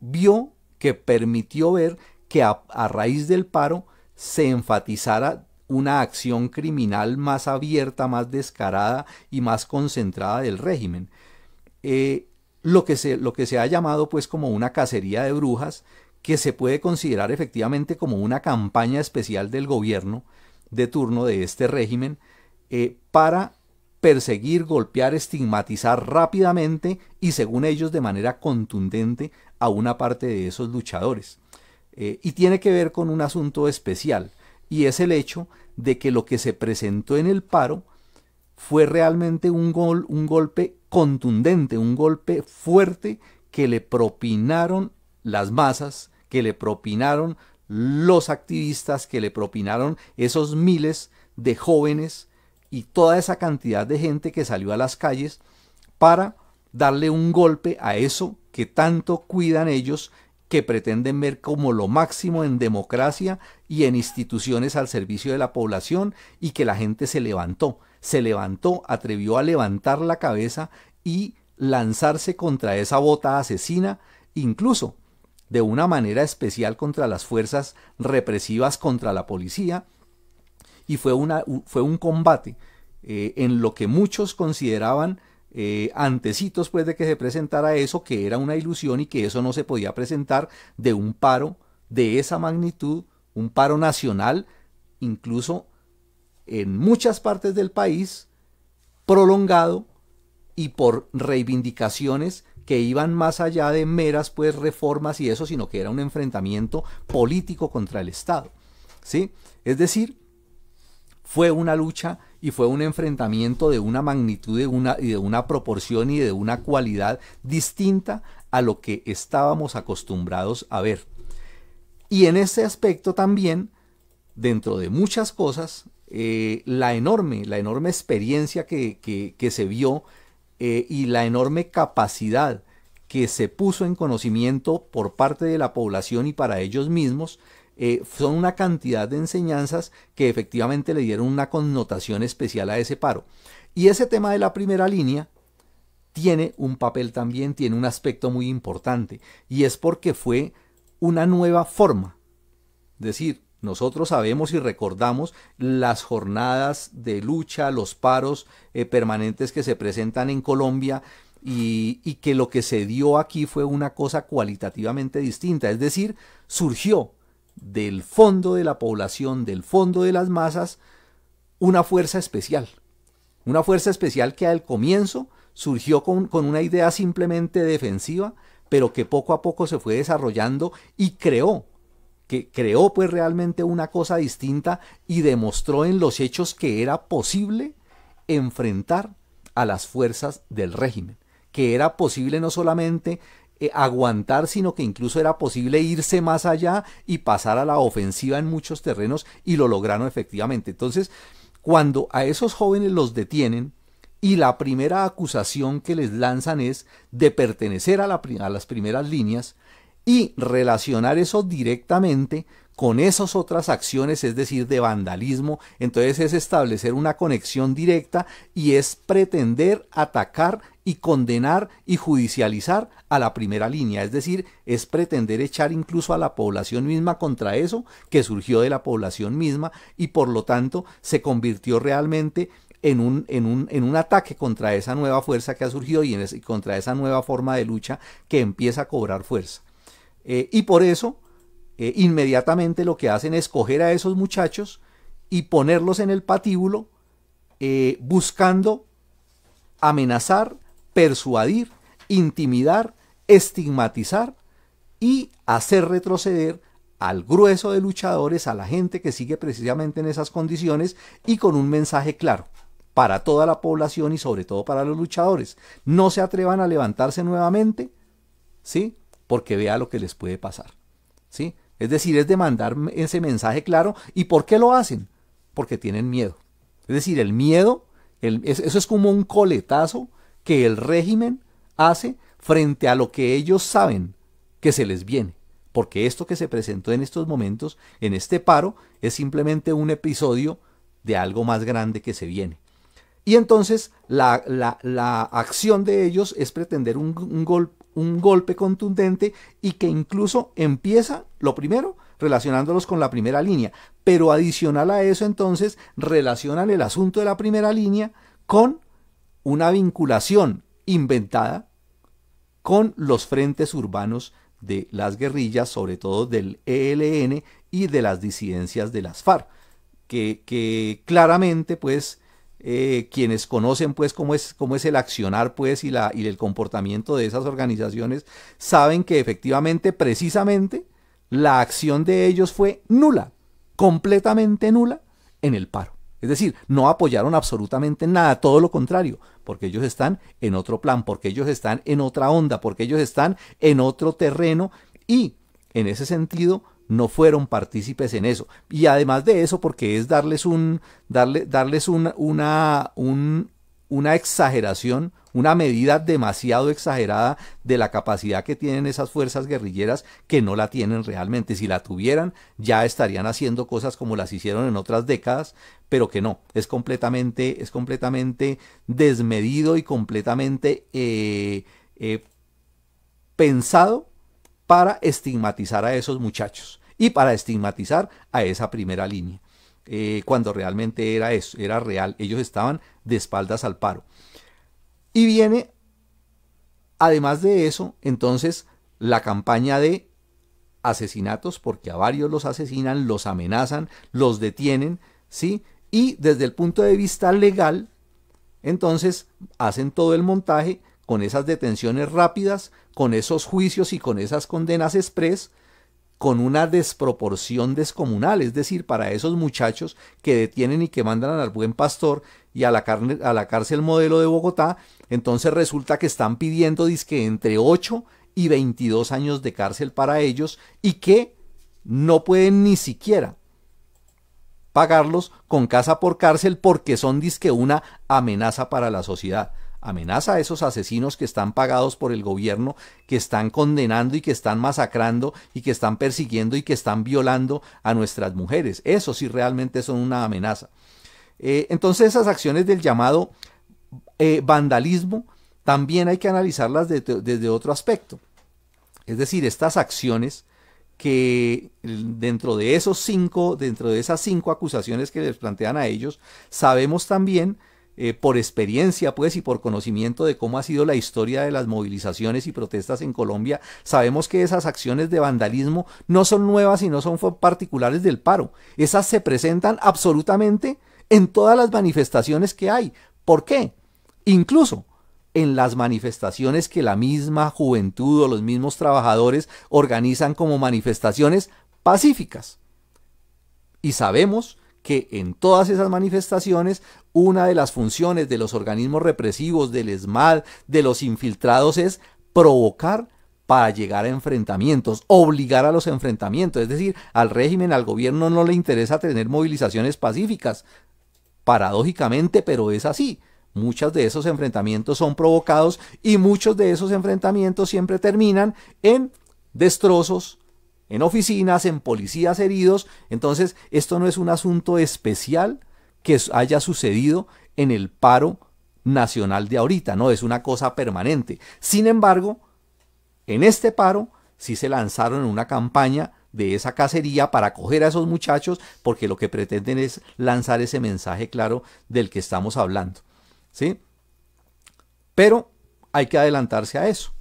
vio, que permitió ver que a raíz del paro se enfatizara una acción criminal más abierta, más descarada y más concentrada del régimen. Lo que se ha llamado pues como una cacería de brujas, que se puede considerar efectivamente como una campaña especial del gobierno de turno de este régimen para perseguir, golpear, estigmatizar rápidamente y según ellos de manera contundente a una parte de esos luchadores. Y tiene que ver con un asunto especial, y es el hecho de que lo que se presentó en el paro fue realmente un golpe contundente, un golpe fuerte que le propinaron las masas, que le propinaron los activistas, que le propinaron esos miles de jóvenes y toda esa cantidad de gente que salió a las calles para darle un golpe a eso que tanto cuidan ellos, que pretenden ver como lo máximo en democracia y en instituciones al servicio de la población, y que la gente se levantó, atrevió a levantar la cabeza y lanzarse contra esa bota asesina, incluso de una manera especial contra las fuerzas represivas, contra la policía, y fue un combate en lo que muchos consideraban antecitos pues de que se presentara eso, que era una ilusión y que eso no se podía presentar, de un paro de esa magnitud, un paro nacional, incluso en muchas partes del país, prolongado y por reivindicaciones que iban más allá de meras pues reformas y eso, sino que era un enfrentamiento político contra el Estado, ¿sí? Es decir, fue una lucha y fue un enfrentamiento de una magnitud y de una proporción y de una cualidad distinta a lo que estábamos acostumbrados a ver. Y en ese aspecto también, dentro de muchas cosas, la enorme experiencia que se vio y la enorme capacidad que se puso en conocimiento por parte de la población y para ellos mismos, son una cantidad de enseñanzas que efectivamente le dieron una connotación especial a ese paro. Y ese tema de la primera línea tiene un papel también, tiene un aspecto muy importante, y es porque fue una nueva forma. Es decir, nosotros sabemos y recordamos las jornadas de lucha, los paros permanentes que se presentan en Colombia, y que lo que se dio aquí fue una cosa cualitativamente distinta. Es decir, surgió del fondo de la población, del fondo de las masas, una fuerza especial que al comienzo surgió con una idea simplemente defensiva, pero que poco a poco se fue desarrollando y creó pues realmente una cosa distinta, y demostró en los hechos que era posible enfrentar a las fuerzas del régimen, que era posible no solamente aguantar, sino que incluso era posible irse más allá y pasar a la ofensiva en muchos terrenos, y lo lograron efectivamente. Entonces, cuando a esos jóvenes los detienen y la primera acusación que les lanzan es de pertenecer a las primeras líneas y relacionar eso directamente con esas otras acciones, es decir, de vandalismo, entonces es establecer una conexión directa y es pretender atacar y condenar y judicializar a la primera línea, es decir, es pretender echar incluso a la población misma contra eso que surgió de la población misma y por lo tanto se convirtió realmente en un ataque contra esa nueva fuerza que ha surgido y contra esa nueva forma de lucha que empieza a cobrar fuerza. Y por eso, inmediatamente lo que hacen es coger a esos muchachos y ponerlos en el patíbulo, buscando amenazar, persuadir, intimidar, estigmatizar y hacer retroceder al grueso de luchadores, a la gente que sigue precisamente en esas condiciones y con un mensaje claro para toda la población y sobre todo para los luchadores. No se atrevan a levantarse nuevamente, ¿sí? Porque vea lo que les puede pasar, ¿sí? Es decir, es de mandar ese mensaje claro. ¿Y por qué lo hacen? Porque tienen miedo. Es decir, el miedo, eso es como un coletazo que el régimen hace frente a lo que ellos saben que se les viene. Porque esto que se presentó en estos momentos, en este paro, es simplemente un episodio de algo más grande que se viene. Y entonces la acción de ellos es pretender un golpe contundente y que incluso empieza, lo primero, relacionándolos con la primera línea, pero adicional a eso entonces relacionan el asunto de la primera línea con una vinculación inventada con los frentes urbanos de las guerrillas, sobre todo del ELN y de las disidencias de las FARC, que claramente pues quienes conocen pues cómo es el accionar pues y el comportamiento de esas organizaciones saben que efectivamente precisamente la acción de ellos fue nula, completamente nula en el paro. Es decir, no apoyaron absolutamente nada, todo lo contrario, porque ellos están en otro plan, porque ellos están en otra onda, porque ellos están en otro terreno y en ese sentido no fueron partícipes en eso. Y además de eso, porque es darles una exageración, una medida demasiado exagerada de la capacidad que tienen esas fuerzas guerrilleras que no la tienen realmente. Si la tuvieran, ya estarían haciendo cosas como las hicieron en otras décadas, pero que no, es completamente desmedido y completamente pensado para estigmatizar a esos muchachos y para estigmatizar a esa primera línea, cuando realmente era eso, era real, ellos estaban de espaldas al paro. Y viene, además de eso, entonces, la campaña de asesinatos, porque a varios los asesinan, los amenazan, los detienen, ¿sí? Y desde el punto de vista legal, entonces, hacen todo el montaje con esas detenciones rápidas, con esos juicios y con esas condenas express, con una desproporción descomunal, es decir, para esos muchachos que detienen y que mandan al Buen Pastor y a la cárcel modelo de Bogotá, entonces resulta que están pidiendo dizque entre 8 y 22 años de cárcel para ellos y que no pueden ni siquiera pagarlos con casa por cárcel porque son dizque una amenaza para la sociedad. Amenaza a esos asesinos que están pagados por el gobierno, que están condenando y que están masacrando y que están persiguiendo y que están violando a nuestras mujeres. Eso sí realmente son una amenaza. Entonces esas acciones del llamado vandalismo también hay que analizarlas desde otro aspecto. Es decir, estas acciones que dentro de esas 5 acusaciones que les plantean a ellos, sabemos también por experiencia pues y por conocimiento de cómo ha sido la historia de las movilizaciones y protestas en Colombia, sabemos que esas acciones de vandalismo no son nuevas y no son particulares del paro. Esas se presentan absolutamente en todas las manifestaciones que hay. ¿Por qué? Incluso en las manifestaciones que la misma juventud o los mismos trabajadores organizan como manifestaciones pacíficas. Y sabemos que en todas esas manifestaciones una de las funciones de los organismos represivos, del ESMAD, de los infiltrados es provocar para llegar a enfrentamientos, obligar a los enfrentamientos. Es decir, al régimen, al gobierno no le interesa tener movilizaciones pacíficas, paradójicamente, pero es así. Muchos de esos enfrentamientos son provocados y muchos de esos enfrentamientos siempre terminan en destrozos, en oficinas, en policías heridos. Entonces, esto no es un asunto especial que haya sucedido en el paro nacional de ahorita, no, es una cosa permanente. Sin embargo, en este paro sí se lanzaron en una campaña de esa cacería para acoger a esos muchachos, porque lo que pretenden es lanzar ese mensaje claro del que estamos hablando, ¿sí? Pero hay que adelantarse a eso,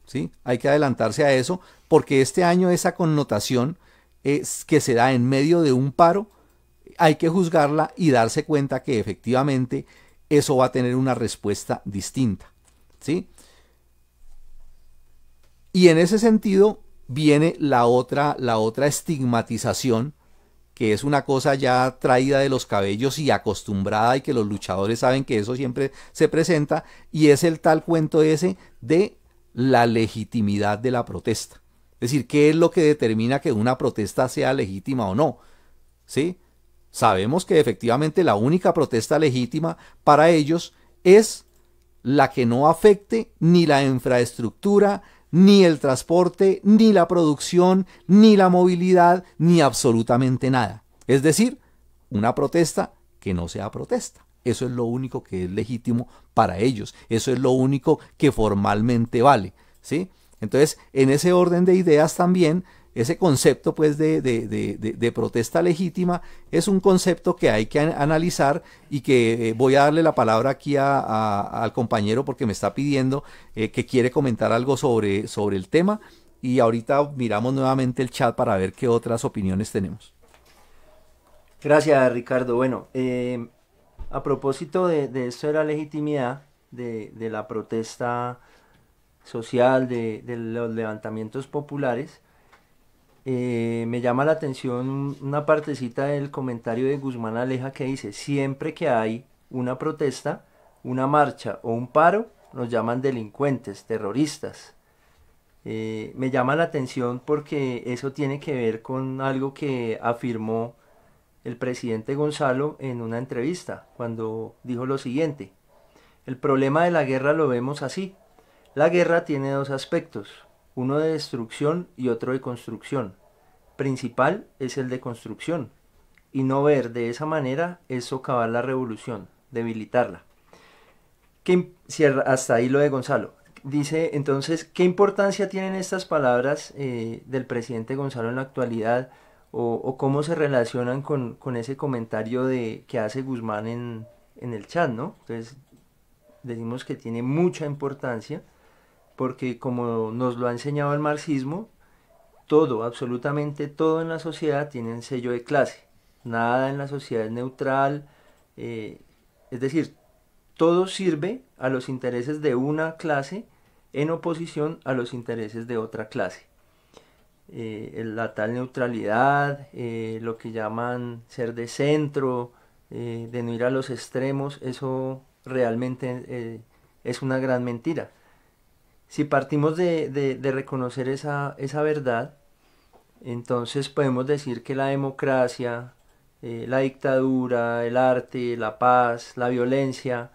¿sí? Hay que adelantarse a eso, porque este año esa connotación es que se da en medio de un paro, hay que juzgarla y darse cuenta que efectivamente eso va a tener una respuesta distinta, ¿sí? Y en ese sentido viene la otra estigmatización, que es una cosa ya traída de los cabellos y acostumbrada, y que los luchadores saben que eso siempre se presenta, y es el tal cuento ese de la legitimidad de la protesta. Es decir, ¿qué es lo que determina que una protesta sea legítima o no? ¿Sí? Sabemos que efectivamente la única protesta legítima para ellos es la que no afecte ni la infraestructura, ni el transporte, ni la producción, ni la movilidad, ni absolutamente nada. Es decir, una protesta que no sea protesta. Eso es lo único que es legítimo para ellos. Eso es lo único que formalmente vale, ¿sí? Entonces, en ese orden de ideas también, ese concepto pues de protesta legítima es un concepto que hay que analizar, y que voy a darle la palabra aquí al compañero, porque me está pidiendo que quiere comentar algo sobre el tema, y ahorita miramos nuevamente el chat para ver qué otras opiniones tenemos. Gracias, Ricardo. Bueno, a propósito de esto de la legitimidad de la protesta social, de los levantamientos populares, me llama la atención una partecita del comentario de Guzmán Aleja, que dice: siempre que hay una protesta, una marcha o un paro, nos llaman delincuentes, terroristas. Me llama la atención porque eso tiene que ver con algo que afirmó el presidente Gonzalo en una entrevista, cuando dijo lo siguiente: el problema de la guerra lo vemos así. La guerra tiene dos aspectos, uno de destrucción y otro de construcción. Principal es el de construcción, y no ver de esa manera es socavar la revolución, debilitarla. Hasta ahí lo de Gonzalo. Dice entonces, ¿qué importancia tienen estas palabras del presidente Gonzalo en la actualidad, o cómo se relacionan con ese comentario que hace Guzmán en el chat, ¿no? Entonces decimos que tiene mucha importancia, porque como nos lo ha enseñado el marxismo, todo, absolutamente todo en la sociedad tiene un sello de clase. Nada en la sociedad es neutral, es decir, todo sirve a los intereses de una clase en oposición a los intereses de otra clase. La tal neutralidad, lo que llaman ser de centro, de no ir a los extremos, eso realmente es una gran mentira. Si partimos de reconocer esa verdad, entonces podemos decir que la democracia, la dictadura, el arte, la paz, la violencia,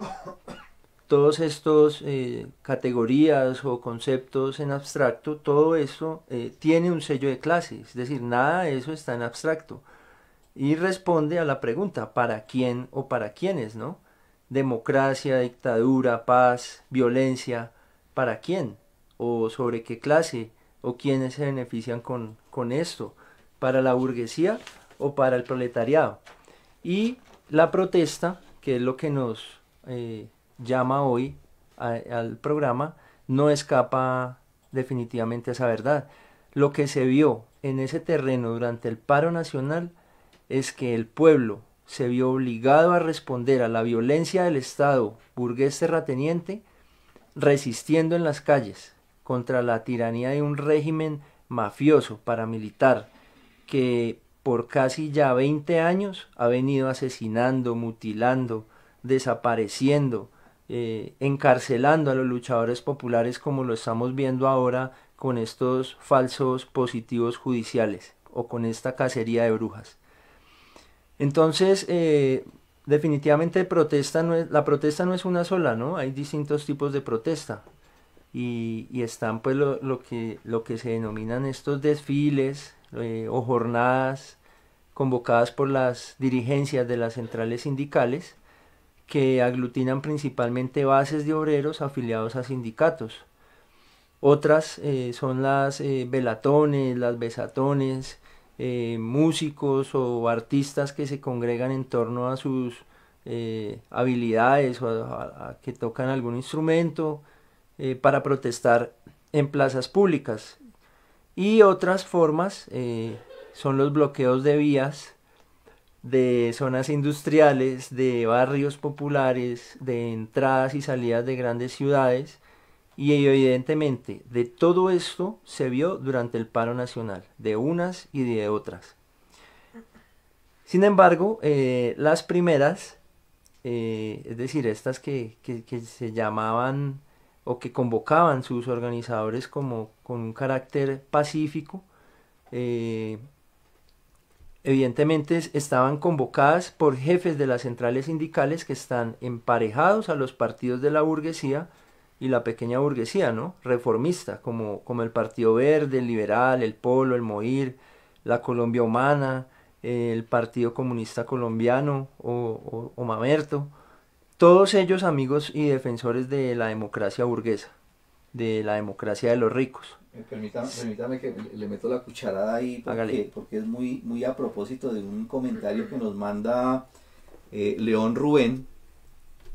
todos estos categorías o conceptos en abstracto, todo eso tiene un sello de clase, es decir, nada de eso está en abstracto, y responde a la pregunta, ¿para quién o para quiénes, no? Democracia, dictadura, paz, violencia, ¿para quién? ¿O sobre qué clase? ¿O quiénes se benefician con esto? ¿Para la burguesía o para el proletariado? Y la protesta, que es lo que nos llama hoy al programa, no escapa definitivamente a esa verdad. Lo que se vio en ese terreno durante el paro nacional es que el pueblo se vio obligado a responder a la violencia del Estado burgués terrateniente, resistiendo en las calles contra la tiranía de un régimen mafioso paramilitar que por casi ya 20 años ha venido asesinando, mutilando, desapareciendo, encarcelando a los luchadores populares, como lo estamos viendo ahora con estos falsos positivos judiciales o con esta cacería de brujas. Entonces, definitivamente la protesta no es una sola, ¿no? Hay distintos tipos de protesta. y están pues lo que se denominan estos desfiles o jornadas convocadas por las dirigencias de las centrales sindicales, que aglutinan principalmente bases de obreros afiliados a sindicatos. Otras son las velatones, las besatones, músicos o artistas que se congregan en torno a sus habilidades o a que tocan algún instrumento para protestar en plazas públicas. Y otras formas son los bloqueos de vías, de zonas industriales, de barrios populares, de entradas y salidas de grandes ciudades, y evidentemente de todo esto se vio durante el paro nacional, de unas y de otras. Sin embargo, las primeras, es decir, estas que se llamaban o que convocaban sus organizadores como con un carácter pacífico, evidentemente estaban convocadas por jefes de las centrales sindicales que están emparejados a los partidos de la burguesía y la pequeña burguesía, ¿no? Reformista, como el Partido Verde, el Liberal, el Polo, el MOIR, la Colombia Humana, el Partido Comunista Colombiano o Mamerto. Todos ellos amigos y defensores de la democracia burguesa, de la democracia de los ricos. Permítame que le meto la cucharada ahí porque es muy a propósito de un comentario que nos manda León Rubén,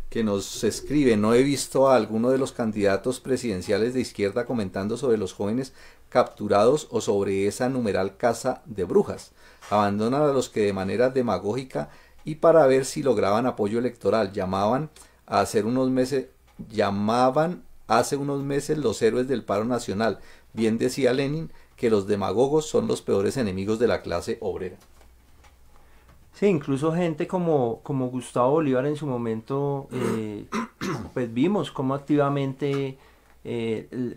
que nos escribe: no he visto a alguno de los candidatos presidenciales de izquierda comentando sobre los jóvenes capturados o sobre esa numeral casa de brujas. Abandonan a los que de manera demagógica y para ver si lograban apoyo electoral llamaban hace unos meses los héroes del paro nacional. Bien decía Lenin que los demagogos son los peores enemigos de la clase obrera. Sí, incluso gente como Gustavo Bolívar en su momento, pues vimos cómo activamente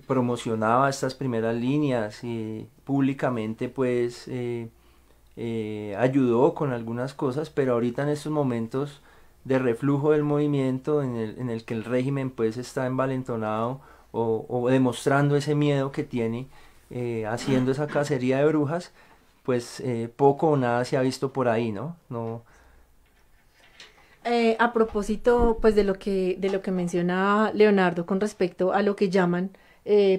promocionaba estas primeras líneas y públicamente pues ayudó con algunas cosas, pero ahorita en estos momentos de reflujo del movimiento en el que el régimen pues está envalentonado o demostrando ese miedo que tiene, haciendo esa cacería de brujas, pues poco o nada se ha visto por ahí, ¿no? A propósito pues de lo que menciona Leonardo con respecto a lo que llaman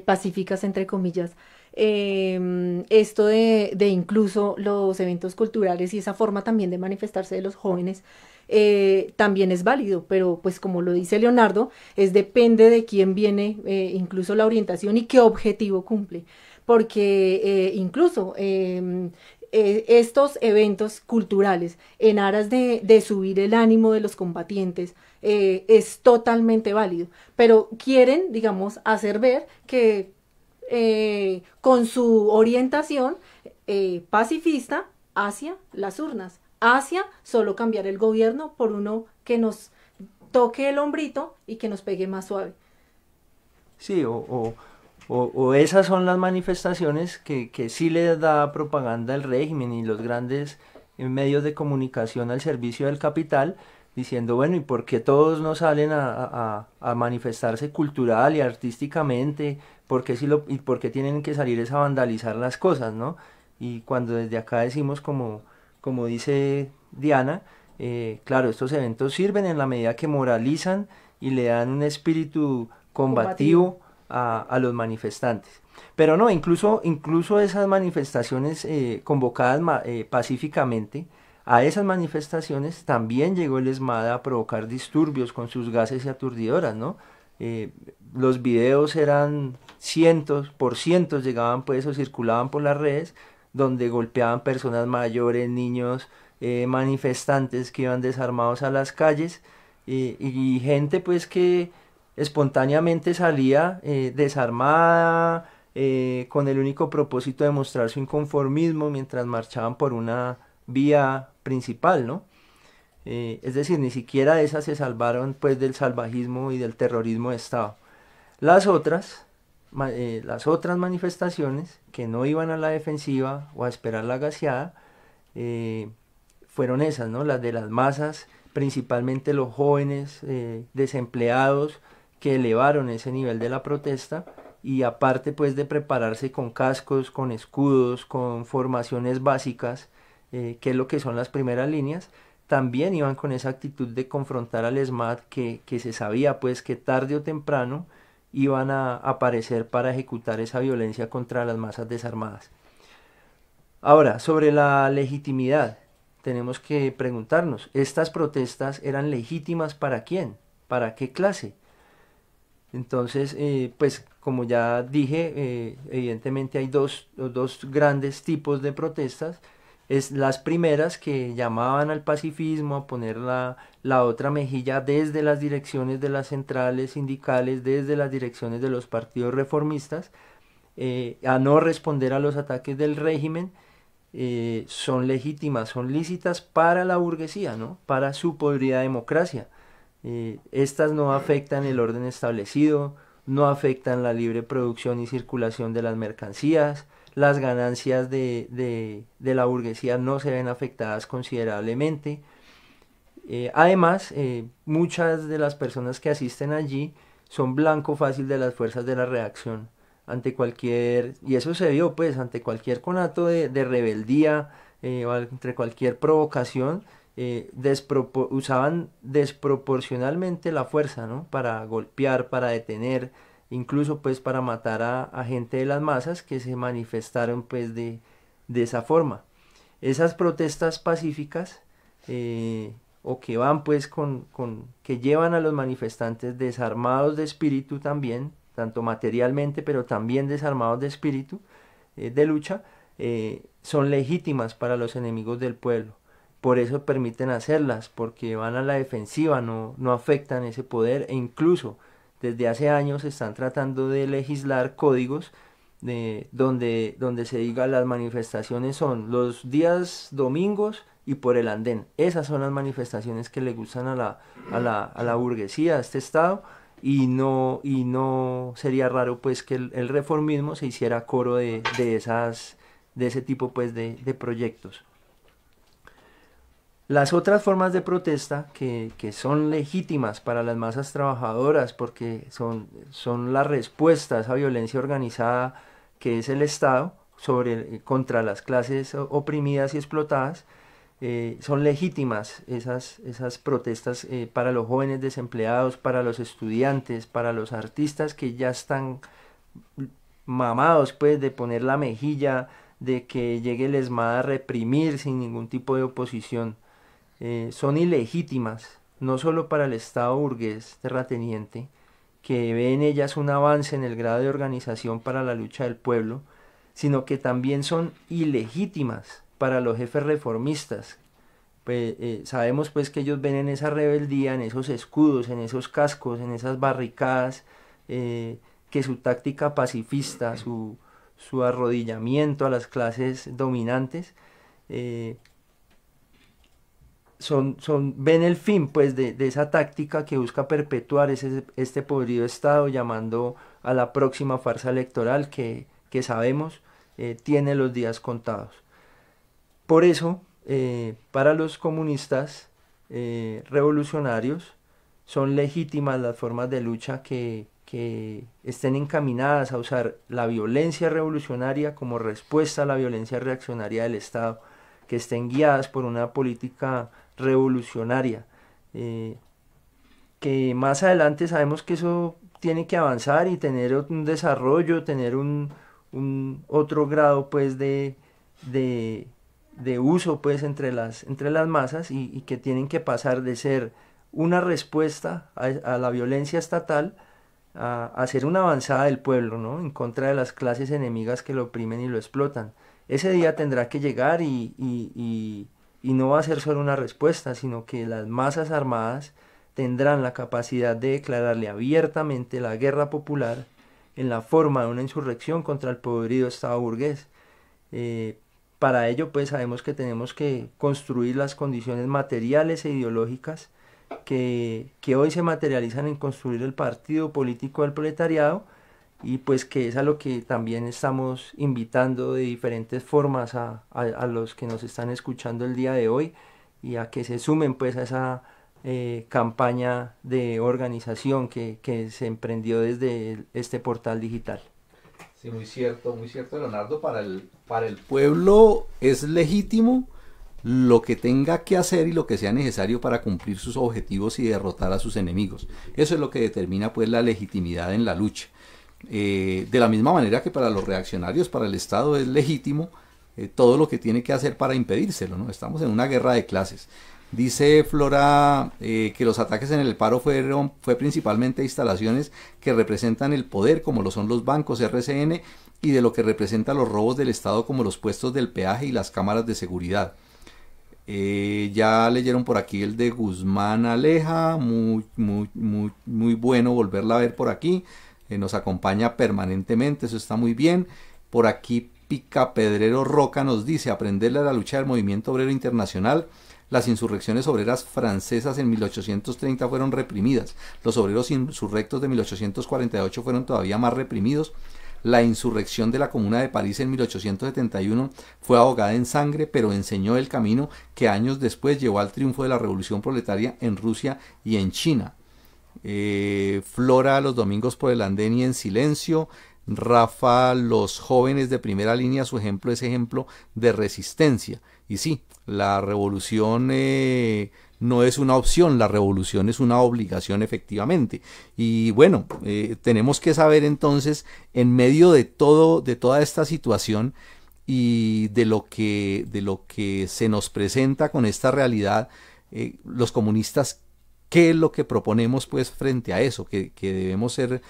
pacíficas entre comillas, esto de incluso los eventos culturales y esa forma también de manifestarse de los jóvenes también es válido, pero pues como lo dice Leonardo, depende de quién viene incluso la orientación y qué objetivo cumple, porque incluso estos eventos culturales en aras de subir el ánimo de los combatientes es totalmente válido, pero quieren, digamos, hacer ver que con su orientación pacifista hacia las urnas, hacia solo cambiar el gobierno por uno que nos toque el hombrito y que nos pegue más suave. Sí, o esas son las manifestaciones que sí les da propaganda el régimen y los grandes medios de comunicación al servicio del capital, diciendo, bueno, ¿y por qué todos no salen a manifestarse cultural y artísticamente? ¿Y por qué tienen que salir a vandalizar las cosas, no? Y cuando desde acá decimos, como dice Diana, claro, estos eventos sirven en la medida que moralizan y le dan un espíritu combativo a los manifestantes. Pero no, incluso esas manifestaciones convocadas pacíficamente, a esas manifestaciones también llegó el ESMAD a provocar disturbios con sus gases y aturdidoras, ¿no? Los videos eran cientos llegaban pues o circulaban por las redes, donde golpeaban personas mayores, niños, manifestantes que iban desarmados a las calles, y gente pues que espontáneamente salía desarmada, con el único propósito de mostrar su inconformismo mientras marchaban por una vía principal, ¿no? Es decir, ni siquiera de esas se salvaron pues del salvajismo y del terrorismo de Estado. Las otras manifestaciones que no iban a la defensiva o a esperar la gaseada, fueron esas, ¿no? Las de las masas, principalmente los jóvenes desempleados, que elevaron ese nivel de la protesta, y aparte pues de prepararse con cascos, con escudos, con formaciones básicas, que es lo que son las primeras líneas, también iban con esa actitud de confrontar al ESMAD, que se sabía pues que tarde o temprano iban a aparecer para ejecutar esa violencia contra las masas desarmadas. Ahora, sobre la legitimidad, tenemos que preguntarnos, ¿estas protestas eran legítimas para quién? ¿Para qué clase? Entonces, pues como ya dije, evidentemente hay dos grandes tipos de protestas. Es las primeras que llamaban al pacifismo, a poner la otra mejilla desde las direcciones de las centrales sindicales, desde las direcciones de los partidos reformistas, a no responder a los ataques del régimen. Son legítimas, son lícitas para la burguesía, ¿no? Para su podrida democracia. Estas no afectan el orden establecido, no afectan la libre producción y circulación de las mercancías, las ganancias de la burguesía no se ven afectadas considerablemente. Además, muchas de las personas que asisten allí son blanco fácil de las fuerzas de la reacción ante cualquier, y eso se vio pues, ante cualquier conato de rebeldía, o entre cualquier provocación, usaban desproporcionalmente la fuerza, ¿no? Para golpear, para detener, incluso pues para matar a gente de las masas que se manifestaron pues de esa forma. Esas protestas pacíficas, o que van pues que llevan a los manifestantes desarmados de espíritu también, tanto materialmente pero también desarmados de espíritu, de lucha, son legítimas para los enemigos del pueblo. Por eso permiten hacerlas, porque van a la defensiva, no afectan ese poder, e incluso desde hace años están tratando de legislar códigos donde se diga las manifestaciones son los días domingos y por el andén. Esas son las manifestaciones que le gustan a la burguesía, a este Estado, y no sería raro pues que el reformismo se hiciera coro de ese tipo pues de proyectos. Las otras formas de protesta que son legítimas para las masas trabajadoras, porque son la respuesta a esa violencia organizada que es el Estado contra las clases oprimidas y explotadas, son legítimas esas protestas para los jóvenes desempleados, para los estudiantes, para los artistas que ya están mamados pues de poner la mejilla, de que llegue el ESMAD a reprimir sin ningún tipo de oposición. Son ilegítimas, no solo para el Estado burgués terrateniente, que ve en ellas un avance en el grado de organización para la lucha del pueblo, sino que también son ilegítimas para los jefes reformistas. Sabemos pues que ellos ven en esa rebeldía, en esos escudos, en esos cascos, en esas barricadas, que su táctica pacifista, su arrodillamiento a las clases dominantes, ven el fin pues de esa táctica que busca perpetuar este podrido Estado, llamando a la próxima farsa electoral que sabemos tiene los días contados. Por eso, para los comunistas revolucionarios, son legítimas las formas de lucha que estén encaminadas a usar la violencia revolucionaria como respuesta a la violencia reaccionaria del Estado, que estén guiadas por una política revolucionaria, que más adelante sabemos que eso tiene que avanzar y tener un desarrollo, tener un otro grado pues de uso pues entre las masas, y que tienen que pasar de ser una respuesta a la violencia estatal a ser una avanzada del pueblo, ¿no? En contra de las clases enemigas que lo oprimen y lo explotan. Ese día tendrá que llegar y no va a ser solo una respuesta, sino que las masas armadas tendrán la capacidad de declararle abiertamente la guerra popular en la forma de una insurrección contra el podrido Estado burgués. Para ello pues sabemos que tenemos que construir las condiciones materiales e ideológicas que hoy se materializan en construir el partido político del proletariado, y pues que es a lo que también estamos invitando de diferentes formas a los que nos están escuchando el día de hoy, y a que se sumen pues a campaña de organización que se emprendió desde este portal digital. Sí, muy cierto, Leonardo. Para el pueblo es legítimo lo que tenga que hacer y lo que sea necesario para cumplir sus objetivos y derrotar a sus enemigos. Eso es lo que determina pues la legitimidad en la lucha. De la misma manera que para los reaccionarios, para el Estado es legítimo todo lo que tiene que hacer para impedírselo, ¿no? Estamos en una guerra de clases. Dice Flora que los ataques en el paro fue principalmente instalaciones que representan el poder, como lo son los bancos, RCN, y de lo que representa los robos del Estado, como los puestos del peaje y las cámaras de seguridad. Ya leyeron por aquí el de Guzmán Aleja, muy bueno volverla a ver por aquí. Nos acompaña permanentemente, eso está muy bien. Por aquí Pica Pedrero Roca nos dice: aprenderle a la lucha del movimiento obrero internacional. Las insurrecciones obreras francesas en 1830 fueron reprimidas. Los obreros insurrectos de 1848 fueron todavía más reprimidos. La insurrección de la Comuna de París en 1871 fue ahogada en sangre, pero enseñó el camino que años después llevó al triunfo de la revolución proletaria en Rusia y en China. Flora, los domingos por el andén y en silencio. Rafa, los jóvenes de primera línea, su ejemplo es ejemplo de resistencia. Y sí, la revolución no es una opción, la revolución es una obligación efectivamente. Y bueno, tenemos que saber entonces, en medio de toda esta situación y de lo que se nos presenta con esta realidad, los comunistas, ¿qué es lo que proponemos pues frente a eso? Que debemos ser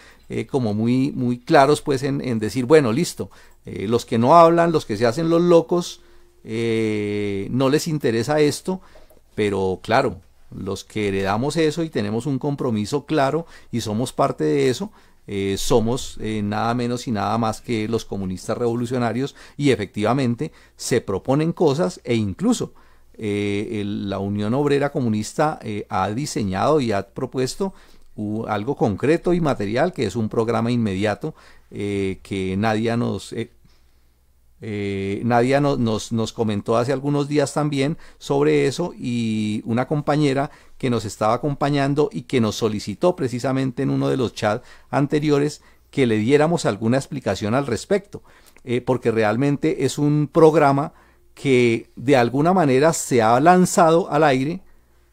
como muy claros pues en decir, bueno, listo, los que no hablan, los que se hacen los locos, no les interesa esto, pero claro, los que heredamos eso y tenemos un compromiso claro y somos parte de eso, somos nada menos y nada más que los comunistas revolucionarios, y efectivamente se proponen cosas, e incluso la Unión Obrera Comunista ha diseñado y ha propuesto algo concreto y material, que es un programa inmediato que Nadia nos comentó hace algunos días también sobre eso, y una compañera que nos estaba acompañando y que nos solicitó precisamente en uno de los chats anteriores que le diéramos alguna explicación al respecto, porque realmente es un programa que de alguna manera se ha lanzado al aire,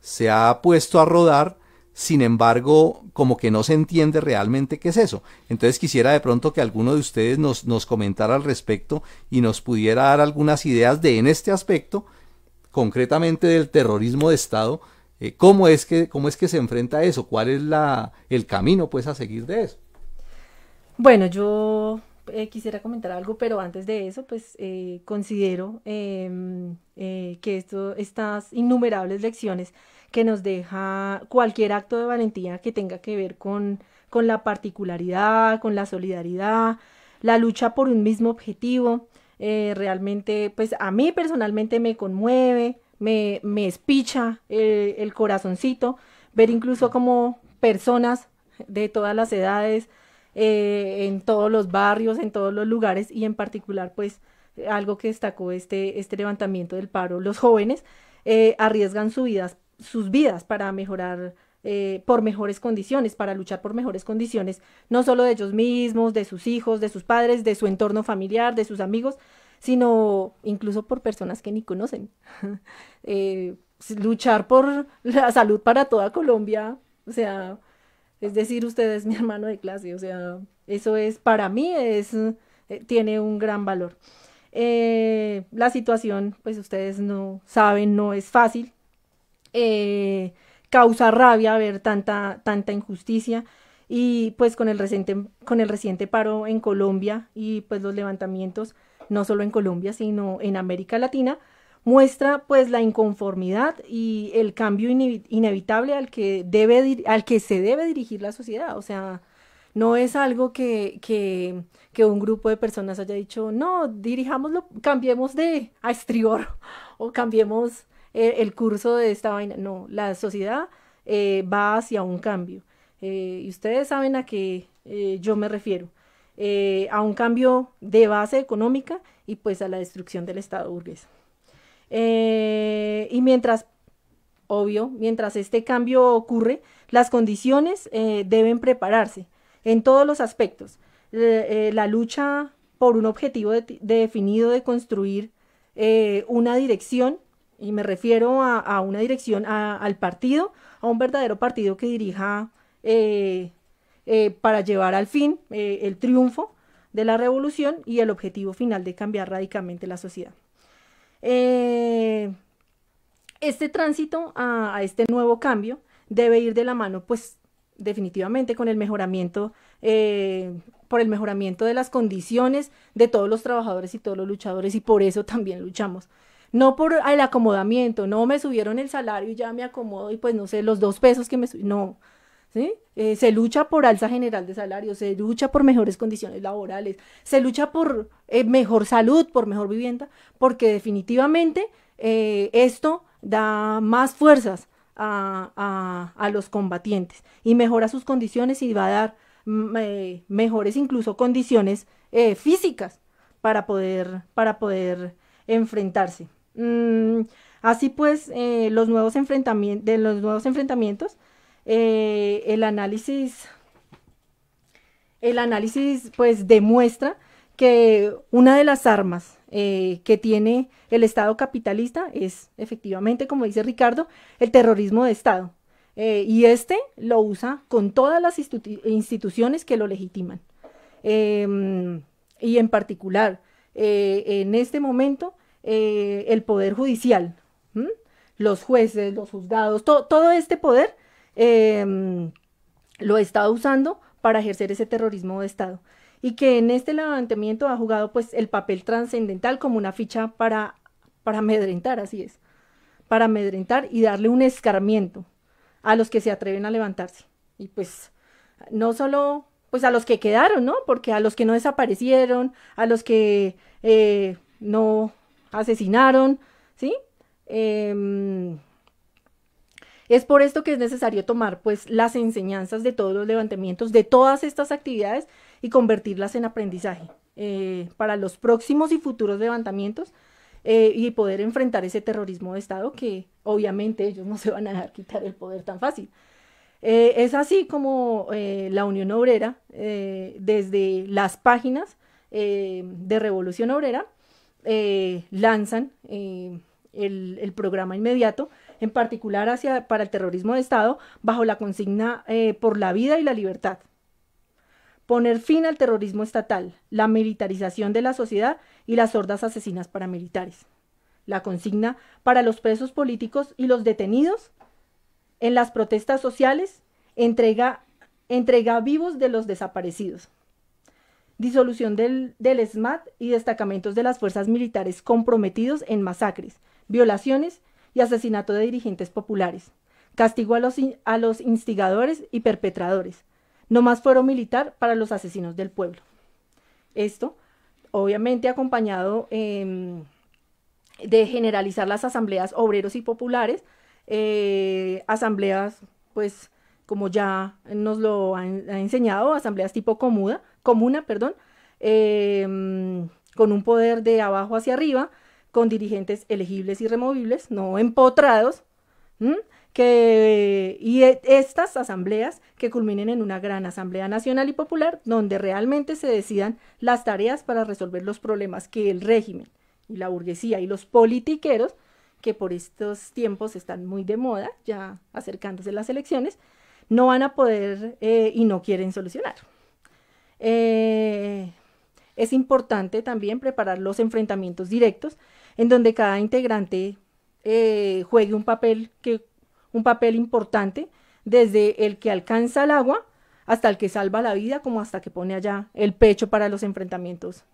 se ha puesto a rodar, sin embargo, como que no se entiende realmente qué es eso. Entonces quisiera de pronto que alguno de ustedes nos comentara al respecto y nos pudiera dar algunas ideas en este aspecto, concretamente del terrorismo de Estado, cómo es que se enfrenta a eso, cuál es el camino pues a seguir de eso. Bueno, yo quisiera comentar algo, pero antes de eso, pues considero que estas innumerables lecciones que nos deja cualquier acto de valentía que tenga que ver con la particularidad, con la solidaridad, la lucha por un mismo objetivo, realmente, pues a mí personalmente me conmueve, me espicha el corazoncito, ver incluso como personas de todas las edades, en todos los barrios, en todos los lugares, y en particular pues algo que destacó este levantamiento del paro, los jóvenes arriesgan sus vidas para mejorar por mejores condiciones, para luchar por mejores condiciones, no solo de ellos mismos, de sus hijos, de sus padres, de su entorno familiar, de sus amigos, sino incluso por personas que ni conocen. Luchar por la salud para toda Colombia, o sea, es decir, usted es mi hermano de clase, o sea, eso es, para mí, tiene un gran valor. La situación, pues ustedes no saben, no es fácil. Causa rabia ver tanta injusticia, y pues con el reciente paro en Colombia y pues los levantamientos, no solo en Colombia, sino en América Latina, muestra pues la inconformidad y el cambio inevitable al que se debe dirigir la sociedad. O sea, no es algo que un grupo de personas haya dicho, no, dirijámoslo, cambiemos a estribor o cambiemos el curso de esta vaina. No, la sociedad va hacia un cambio. Y ustedes saben a qué yo me refiero. A un cambio de base económica y pues a la destrucción del Estado burgués. Y mientras obvio, mientras este cambio ocurre, las condiciones deben prepararse en todos los aspectos. La lucha por un objetivo definido de construir una dirección, y me refiero a una dirección al partido, a un verdadero partido que dirija para llevar al fin el triunfo de la revolución y el objetivo final de cambiar radicalmente la sociedad. Este tránsito a este nuevo cambio debe ir de la mano, pues, definitivamente con el mejoramiento, por el mejoramiento de las condiciones de todos los trabajadores y todos los luchadores, y por eso también luchamos. No por el acomodamiento, no me subieron el salario y ya me acomodo y pues no sé, los 2 pesos que me subieron, no. ¿Sí? Se lucha por alza general de salarios, se lucha por mejores condiciones laborales, se lucha por mejor salud, por mejor vivienda, porque definitivamente esto da más fuerzas a los combatientes y mejora sus condiciones y va a dar mejores incluso condiciones físicas para poder enfrentarse. Así pues, los nuevos enfrentamientos, el análisis pues demuestra que una de las armas que tiene el Estado capitalista es efectivamente, como dice Ricardo, el terrorismo de Estado, y este lo usa con todas las instituciones que lo legitiman, y en particular en este momento el Poder Judicial, los jueces, los juzgados, todo este poder lo está usando para ejercer ese terrorismo de Estado, y que en este levantamiento ha jugado pues el papel trascendental como una ficha para amedrentar, así es, para amedrentar y darle un escarmiento a los que se atreven a levantarse, y pues no solo pues a los que quedaron, ¿no? Porque a los que no desaparecieron, a los que no asesinaron, ¿sí? Es por esto que es necesario tomar pues las enseñanzas de todos los levantamientos, de todas estas actividades, y convertirlas en aprendizaje para los próximos y futuros levantamientos, y poder enfrentar ese terrorismo de Estado que obviamente ellos no se van a dejar quitar el poder tan fácil. Es así como la Unión Obrera, desde las páginas de Revolución Obrera, lanzan el programa inmediato, en particular para el terrorismo de Estado, bajo la consigna por la vida y la libertad. Poner fin al terrorismo estatal, la militarización de la sociedad y las hordas asesinas paramilitares. La consigna para los presos políticos y los detenidos en las protestas sociales, entrega vivos de los desaparecidos. Disolución del SMAT y destacamentos de las fuerzas militares comprometidos en masacres, violaciones y asesinato de dirigentes populares. Castigo a los instigadores y perpetradores. No más fuero militar para los asesinos del pueblo. Esto, obviamente, acompañado de generalizar las asambleas obreros y populares, asambleas, pues, como ya nos lo ha enseñado, asambleas tipo comuna, con un poder de abajo hacia arriba, con dirigentes elegibles y removibles, no empotrados, y estas asambleas que culminen en una gran asamblea nacional y popular, donde realmente se decidan las tareas para resolver los problemas que el régimen y la burguesía y los politiqueros, que por estos tiempos están muy de moda, ya acercándose las elecciones, no van a poder y no quieren solucionar. Es importante también preparar los enfrentamientos directos, en donde cada integrante juegue un papel importante, desde el que alcanza el agua hasta el que salva la vida, como hasta que pone allá el pecho para los enfrentamientos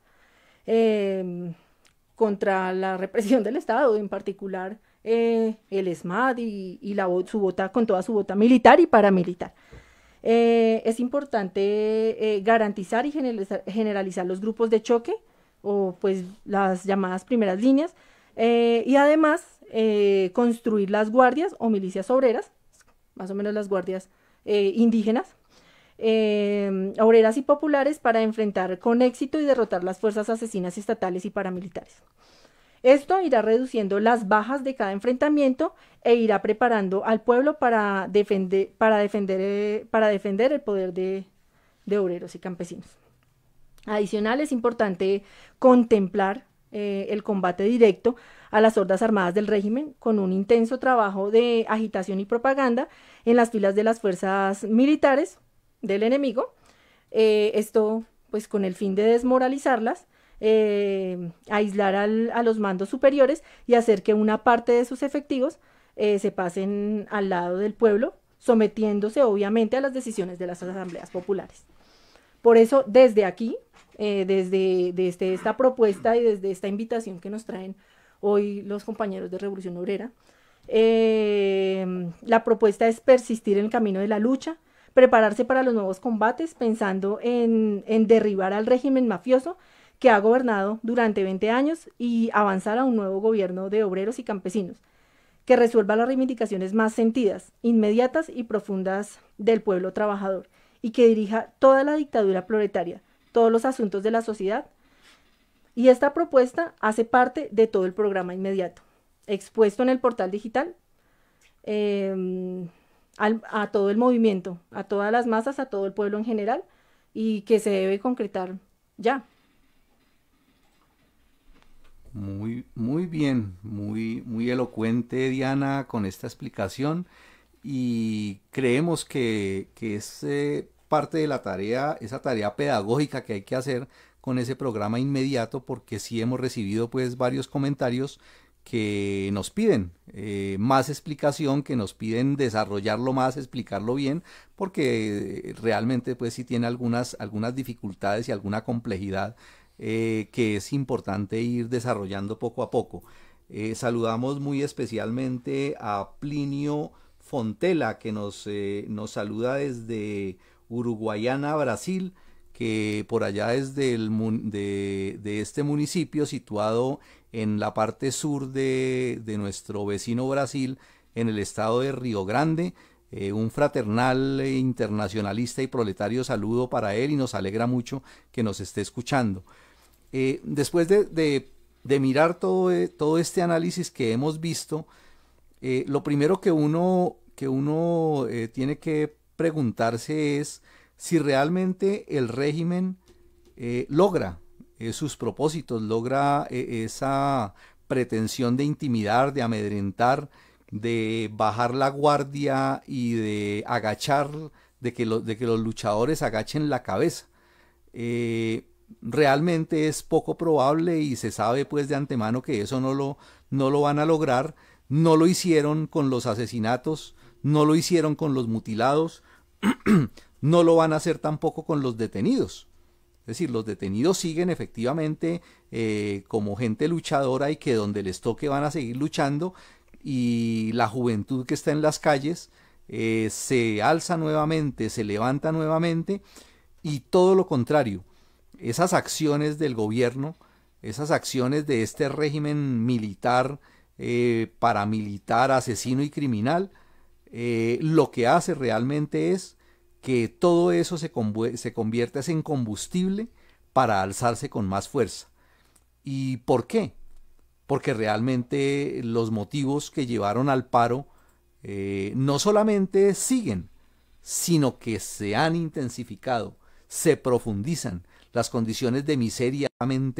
contra la represión del Estado, en particular el SMAT y con toda su bota militar y paramilitar. Es importante garantizar y generalizar los grupos de choque, o pues las llamadas primeras líneas, y además construir las guardias o milicias obreras, más o menos las guardias indígenas, obreras y populares, para enfrentar con éxito y derrotar las fuerzas asesinas estatales y paramilitares. Esto irá reduciendo las bajas de cada enfrentamiento e irá preparando al pueblo para defender el poder de obreros y campesinos. Adicional, es importante contemplar el combate directo a las hordas armadas del régimen con un intenso trabajo de agitación y propaganda en las filas de las fuerzas militares del enemigo. Esto pues con el fin de desmoralizarlas, aislar a los mandos superiores y hacer que una parte de sus efectivos se pasen al lado del pueblo, sometiéndose obviamente a las decisiones de las asambleas populares. Por eso, desde aquí, desde esta propuesta y desde esta invitación que nos traen hoy los compañeros de Revolución Obrera, la propuesta es persistir en el camino de la lucha, prepararse para los nuevos combates, pensando en derribar al régimen mafioso que ha gobernado durante 20 años y avanzar a un nuevo gobierno de obreros y campesinos, que resuelva las reivindicaciones más sentidas, inmediatas y profundas del pueblo trabajador, y que dirija toda la dictadura proletaria, todos los asuntos de la sociedad. Y esta propuesta hace parte de todo el programa inmediato, expuesto en el portal digital, a todo el movimiento, a todas las masas, a todo el pueblo en general, y que se debe concretar ya. Muy bien, muy elocuente, Diana, con esta explicación, y creemos que es parte de la tarea, esa tarea pedagógica que hay que hacer con ese programa inmediato, porque sí hemos recibido pues varios comentarios que nos piden más explicación, que nos piden desarrollarlo más, explicarlo bien, porque realmente pues sí tiene algunas dificultades y alguna complejidad que es importante ir desarrollando poco a poco. Saludamos muy especialmente a Plinio Fontela, que nos saluda desde Uruguayana, Brasil, que por allá es de este municipio situado en la parte sur de nuestro vecino Brasil, en el estado de Río Grande. Un fraternal, internacionalista y proletario saludo para él, y nos alegra mucho que nos esté escuchando. Después de mirar todo este análisis que hemos visto, lo primero que uno tiene que preguntarse es si realmente el régimen logra sus propósitos, logra esa pretensión de intimidar, de amedrentar, de bajar la guardia y de agachar, de que los luchadores agachen la cabeza. Realmente es poco probable, y se sabe pues de antemano que eso no lo van a lograr. No lo hicieron con los asesinatos, no lo hicieron con los mutilados, no lo van a hacer tampoco con los detenidos. Es decir, los detenidos siguen efectivamente como gente luchadora, y que donde les toque van a seguir luchando, y la juventud que está en las calles se alza nuevamente, se levanta nuevamente, y todo lo contrario. Esas acciones del gobierno, esas acciones de este régimen militar, paramilitar, asesino y criminal, lo que hace realmente es que todo eso se convierta en combustible para alzarse con más fuerza. ¿Y por qué? Porque realmente los motivos que llevaron al paro no solamente siguen, sino que se han intensificado, se profundizan. Las condiciones de miseria,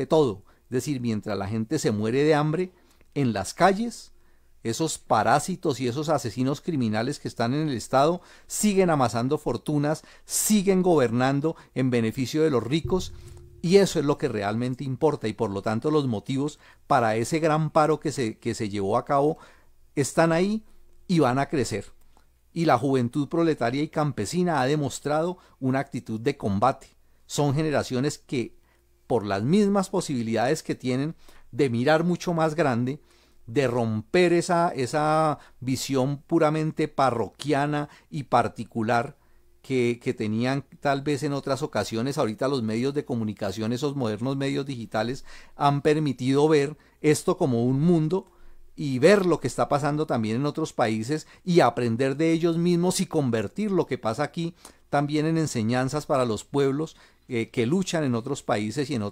todo. Es decir, mientras la gente se muere de hambre en las calles, esos parásitos y esos asesinos criminales que están en el Estado siguen amasando fortunas, siguen gobernando en beneficio de los ricos, y eso es lo que realmente importa. Y por lo tanto los motivos para ese gran paro que se llevó a cabo están ahí y van a crecer. Y la juventud proletaria y campesina ha demostrado una actitud de combate. Son generaciones que, por las mismas posibilidades que tienen de mirar mucho más grande, de romper esa visión puramente parroquiana y particular que tenían tal vez en otras ocasiones. Ahorita los medios de comunicación, esos modernos medios digitales, han permitido ver esto como un mundo, y ver lo que está pasando también en otros países, y aprender de ellos mismos, y convertir lo que pasa aquí también en enseñanzas para los pueblos, que luchan en otros países y en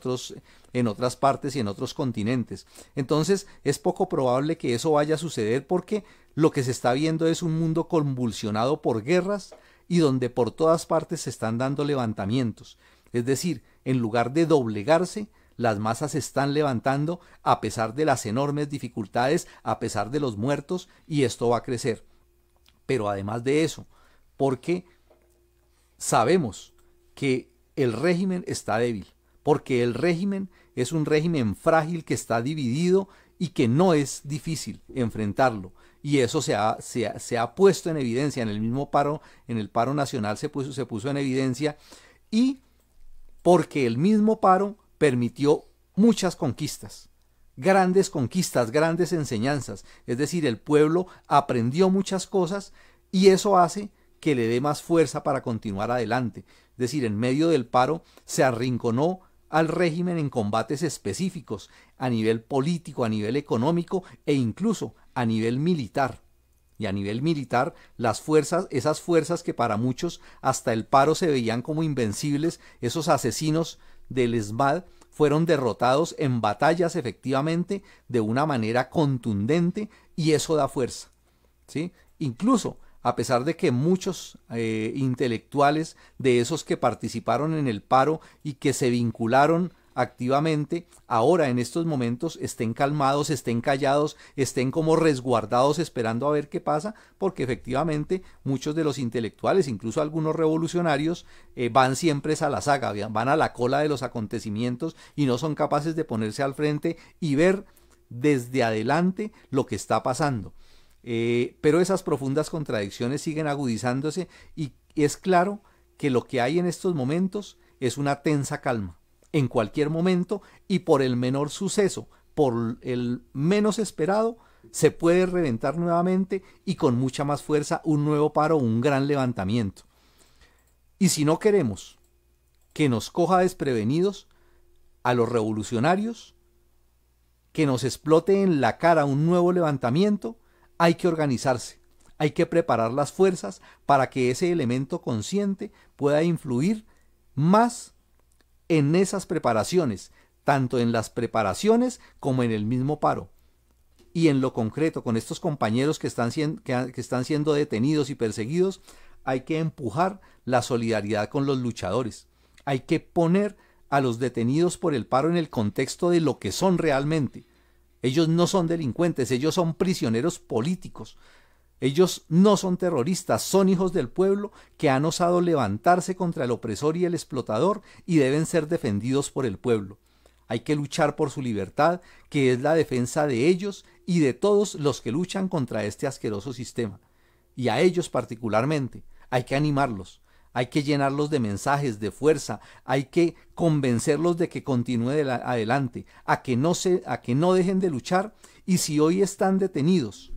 otras partes y en otros continentes. Entonces es poco probable que eso vaya a suceder, porque lo que se está viendo es un mundo convulsionado por guerras y donde por todas partes se están dando levantamientos. Es decir, en lugar de doblegarse, las masas se están levantando a pesar de las enormes dificultades, a pesar de los muertos, y esto va a crecer. Pero además de eso, porque sabemos que el régimen está débil, porque el régimen es un régimen frágil que está dividido y que no es difícil enfrentarlo. Y eso se ha puesto en evidencia en el mismo paro, en el paro nacional se puso en evidencia, y porque el mismo paro permitió muchas conquistas, grandes enseñanzas. Es decir, el pueblo aprendió muchas cosas y eso hace que le dé más fuerza para continuar adelante. Es decir, en medio del paro se arrinconó al régimen en combates específicos a nivel político, a nivel económico e incluso a nivel militar. Y a nivel militar, esas fuerzas que para muchos hasta el paro se veían como invencibles, esos asesinos del ESMAD, fueron derrotados en batallas efectivamente de una manera contundente, y eso da fuerza, ¿sí? Incluso a pesar de que muchos intelectuales de esos que participaron en el paro y que se vincularon activamente, ahora en estos momentos estén calmados, estén callados, estén como resguardados esperando a ver qué pasa, porque efectivamente muchos de los intelectuales, incluso algunos revolucionarios, van siempre a la saga, van a la cola de los acontecimientos y no son capaces de ponerse al frente y ver desde adelante lo que está pasando. Pero esas profundas contradicciones siguen agudizándose, y es claro que lo que hay en estos momentos es una tensa calma. En cualquier momento y por el menor suceso, por el menos esperado, se puede reventar nuevamente y con mucha más fuerza un nuevo paro, un gran levantamiento. Y si no queremos que nos coja desprevenidos a los revolucionarios, que nos explote en la cara un nuevo levantamiento, hay que organizarse, hay que preparar las fuerzas para que ese elemento consciente pueda influir más en esas preparaciones, tanto en las preparaciones como en el mismo paro. Y en lo concreto, con estos compañeros que están siendo detenidos y perseguidos, hay que empujar la solidaridad con los luchadores. Hay que poner a los detenidos por el paro en el contexto de lo que son realmente. Ellos no son delincuentes, ellos son prisioneros políticos. Ellos no son terroristas, son hijos del pueblo que han osado levantarse contra el opresor y el explotador y deben ser defendidos por el pueblo. Hay que luchar por su libertad, que es la defensa de ellos y de todos los que luchan contra este asqueroso sistema. Y a ellos particularmente hay que animarlos, hay que llenarlos de mensajes, de fuerza, hay que convencerlos de que continúen adelante, a que no dejen de luchar, y si hoy están detenidos,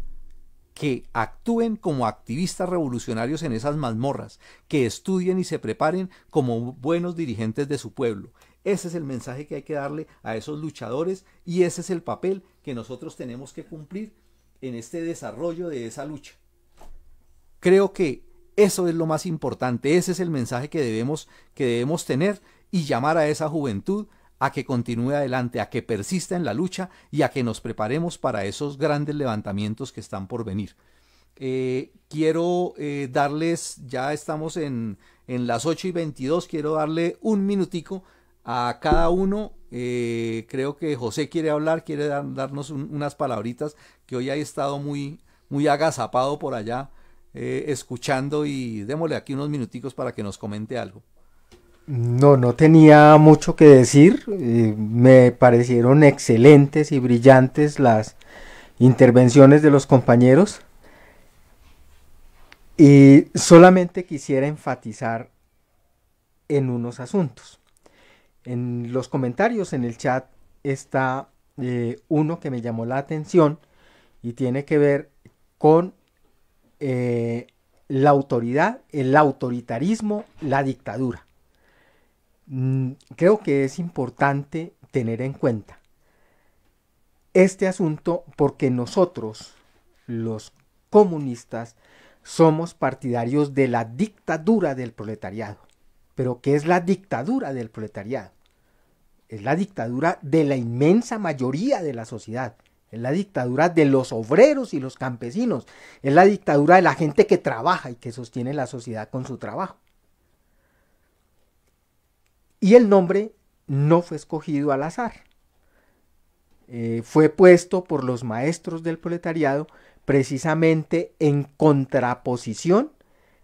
que actúen como activistas revolucionarios en esas mazmorras, que estudien y se preparen como buenos dirigentes de su pueblo. Ese es el mensaje que hay que darle a esos luchadores y ese es el papel que nosotros tenemos que cumplir en este desarrollo de esa lucha. Creo que eso es lo más importante, ese es el mensaje que debemos tener y llamar a esa juventud a que continúe adelante, a que persista en la lucha y a que nos preparemos para esos grandes levantamientos que están por venir. Quiero darles, ya estamos en las 8:22, quiero darle un minutico a cada uno. Creo que José quiere hablar, quiere darnos unas palabritas, que hoy ha estado muy agazapado por allá escuchando, y démosle aquí unos minuticos para que nos comente algo. No tenía mucho que decir, me parecieron excelentes y brillantes las intervenciones de los compañeros y solamente quisiera enfatizar en unos asuntos. En los comentarios en el chat está uno que me llamó la atención y tiene que ver con la autoridad, el autoritarismo, la dictadura. Creo que es importante tener en cuenta este asunto porque nosotros, los comunistas, somos partidarios de la dictadura del proletariado. pero ¿qué es la dictadura del proletariado? Es la dictadura de la inmensa mayoría de la sociedad. Es la dictadura de los obreros y los campesinos. Es la dictadura de la gente que trabaja y que sostiene la sociedad con su trabajo. Y el nombre no fue escogido al azar. Fue puesto por los maestros del proletariado precisamente en contraposición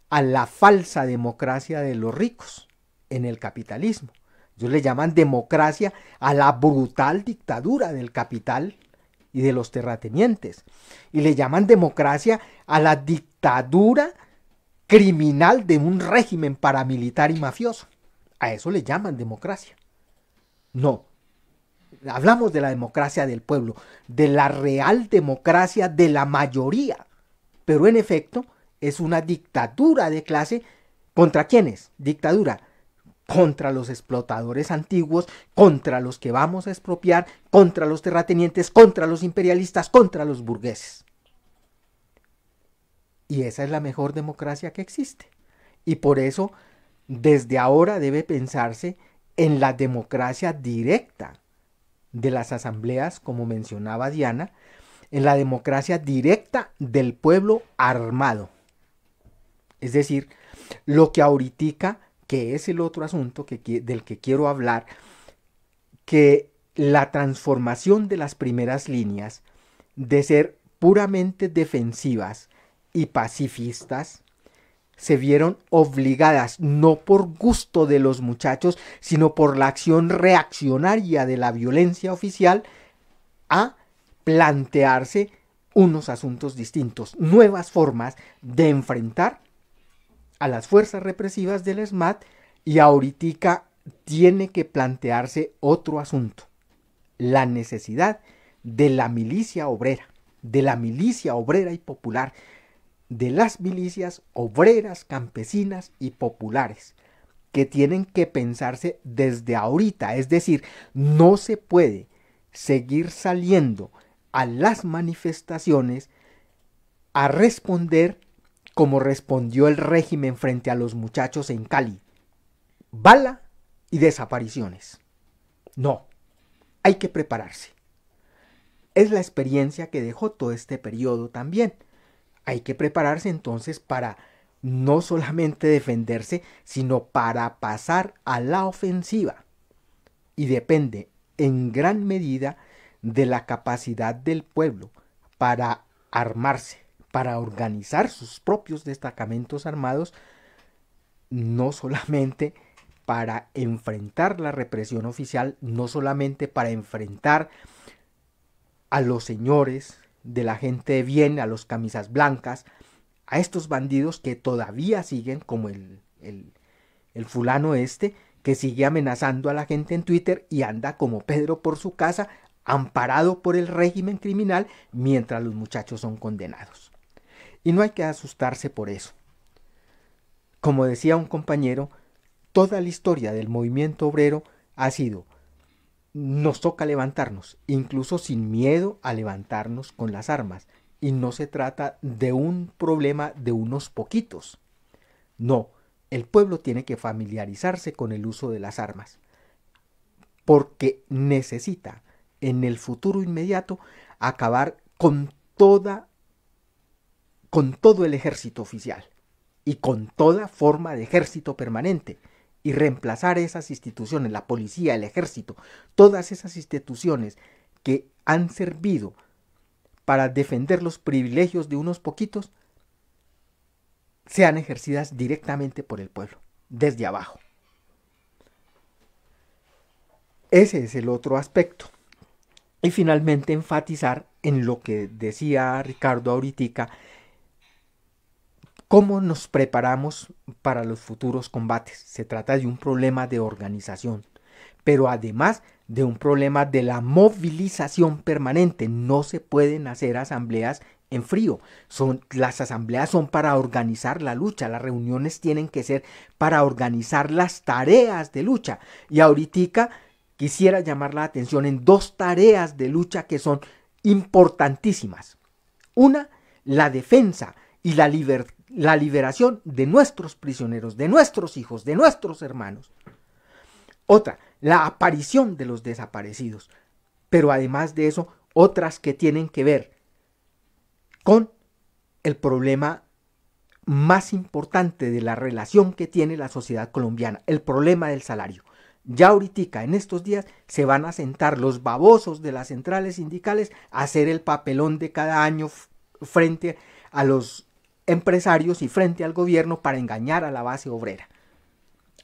a la falsa democracia de los ricos en el capitalismo. Ellos le llaman democracia a la brutal dictadura del capital y de los terratenientes. Y le llaman democracia a la dictadura criminal de un régimen paramilitar y mafioso. A eso le llaman democracia. No. Hablamos de la democracia del pueblo, de la real democracia de la mayoría. Pero en efecto es una dictadura de clase. ¿Contra quiénes? Dictadura contra los explotadores antiguos, contra los que vamos a expropiar, contra los terratenientes, contra los imperialistas, contra los burgueses. Y esa es la mejor democracia que existe. Y por eso, desde ahora debe pensarse en la democracia directa de las asambleas, como mencionaba Diana, en la democracia directa del pueblo armado. Es decir, lo que ahorita, que es el otro asunto del que quiero hablar, que la transformación de las primeras líneas de ser puramente defensivas y pacifistas se vieron obligadas, no por gusto de los muchachos, sino por la acción reaccionaria de la violencia oficial, a plantearse unos asuntos distintos, nuevas formas de enfrentar a las fuerzas represivas del ESMAD, y ahorita tiene que plantearse otro asunto, la necesidad de la milicia obrera y popular, de las milicias obreras, campesinas y populares, que tienen que pensarse desde ahorita. Es decir, no se puede seguir saliendo a las manifestaciones a responder como respondió el régimen frente a los muchachos en Cali: bala y desapariciones. No, hay que prepararse. Es la experiencia que dejó todo este periodo también. Hay que prepararse entonces para no solamente defenderse, sino para pasar a la ofensiva. Y depende en gran medida de la capacidad del pueblo para armarse, para organizar sus propios destacamentos armados, no solamente para enfrentar la represión oficial, no solamente para enfrentar a los señores de la gente de bien, a los camisas blancas, a estos bandidos que todavía siguen, como el fulano este, que sigue amenazando a la gente en Twitter y anda como Pedro por su casa, amparado por el régimen criminal, mientras los muchachos son condenados. Y no hay que asustarse por eso. Como decía un compañero, toda la historia del movimiento obrero ha sido: nos toca levantarnos, incluso sin miedo a levantarnos con las armas. Y no se trata de un problema de unos poquitos. No, el pueblo tiene que familiarizarse con el uso de las armas, porque necesita en el futuro inmediato acabar con todo el ejército oficial y con toda forma de ejército permanente, y reemplazar esas instituciones, la policía, el ejército, todas esas instituciones que han servido para defender los privilegios de unos poquitos, sean ejercidas directamente por el pueblo, desde abajo. Ese es el otro aspecto. Y finalmente enfatizar en lo que decía Ricardo ahorita: ¿cómo nos preparamos para los futuros combates? Se trata de un problema de organización, pero además de un problema de la movilización permanente. No se pueden hacer asambleas en frío. Las asambleas son para organizar la lucha, las reuniones tienen que ser para organizar las tareas de lucha. Y ahorita quisiera llamar la atención en dos tareas de lucha que son importantísimas. Una, la defensa y la liberación de nuestros prisioneros, de nuestros hijos, de nuestros hermanos. Otra, la aparición de los desaparecidos. Pero además de eso, otras que tienen que ver con el problema más importante de la relación que tiene la sociedad colombiana, el problema del salario. Ya ahorita, en estos días, se van a sentar los babosos de las centrales sindicales a hacer el papelón de cada año frente a los empresarios y frente al gobierno para engañar a la base obrera.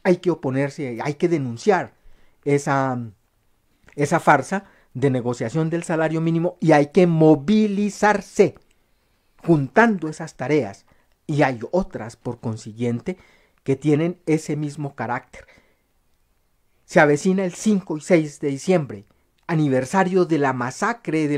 Hay que oponerse, hay que denunciar esa farsa de negociación del salario mínimo y hay que movilizarse juntando esas tareas. Y hay otras, por consiguiente, que tienen ese mismo carácter. Se avecina el 5 y 6 de diciembre, aniversario de la masacre de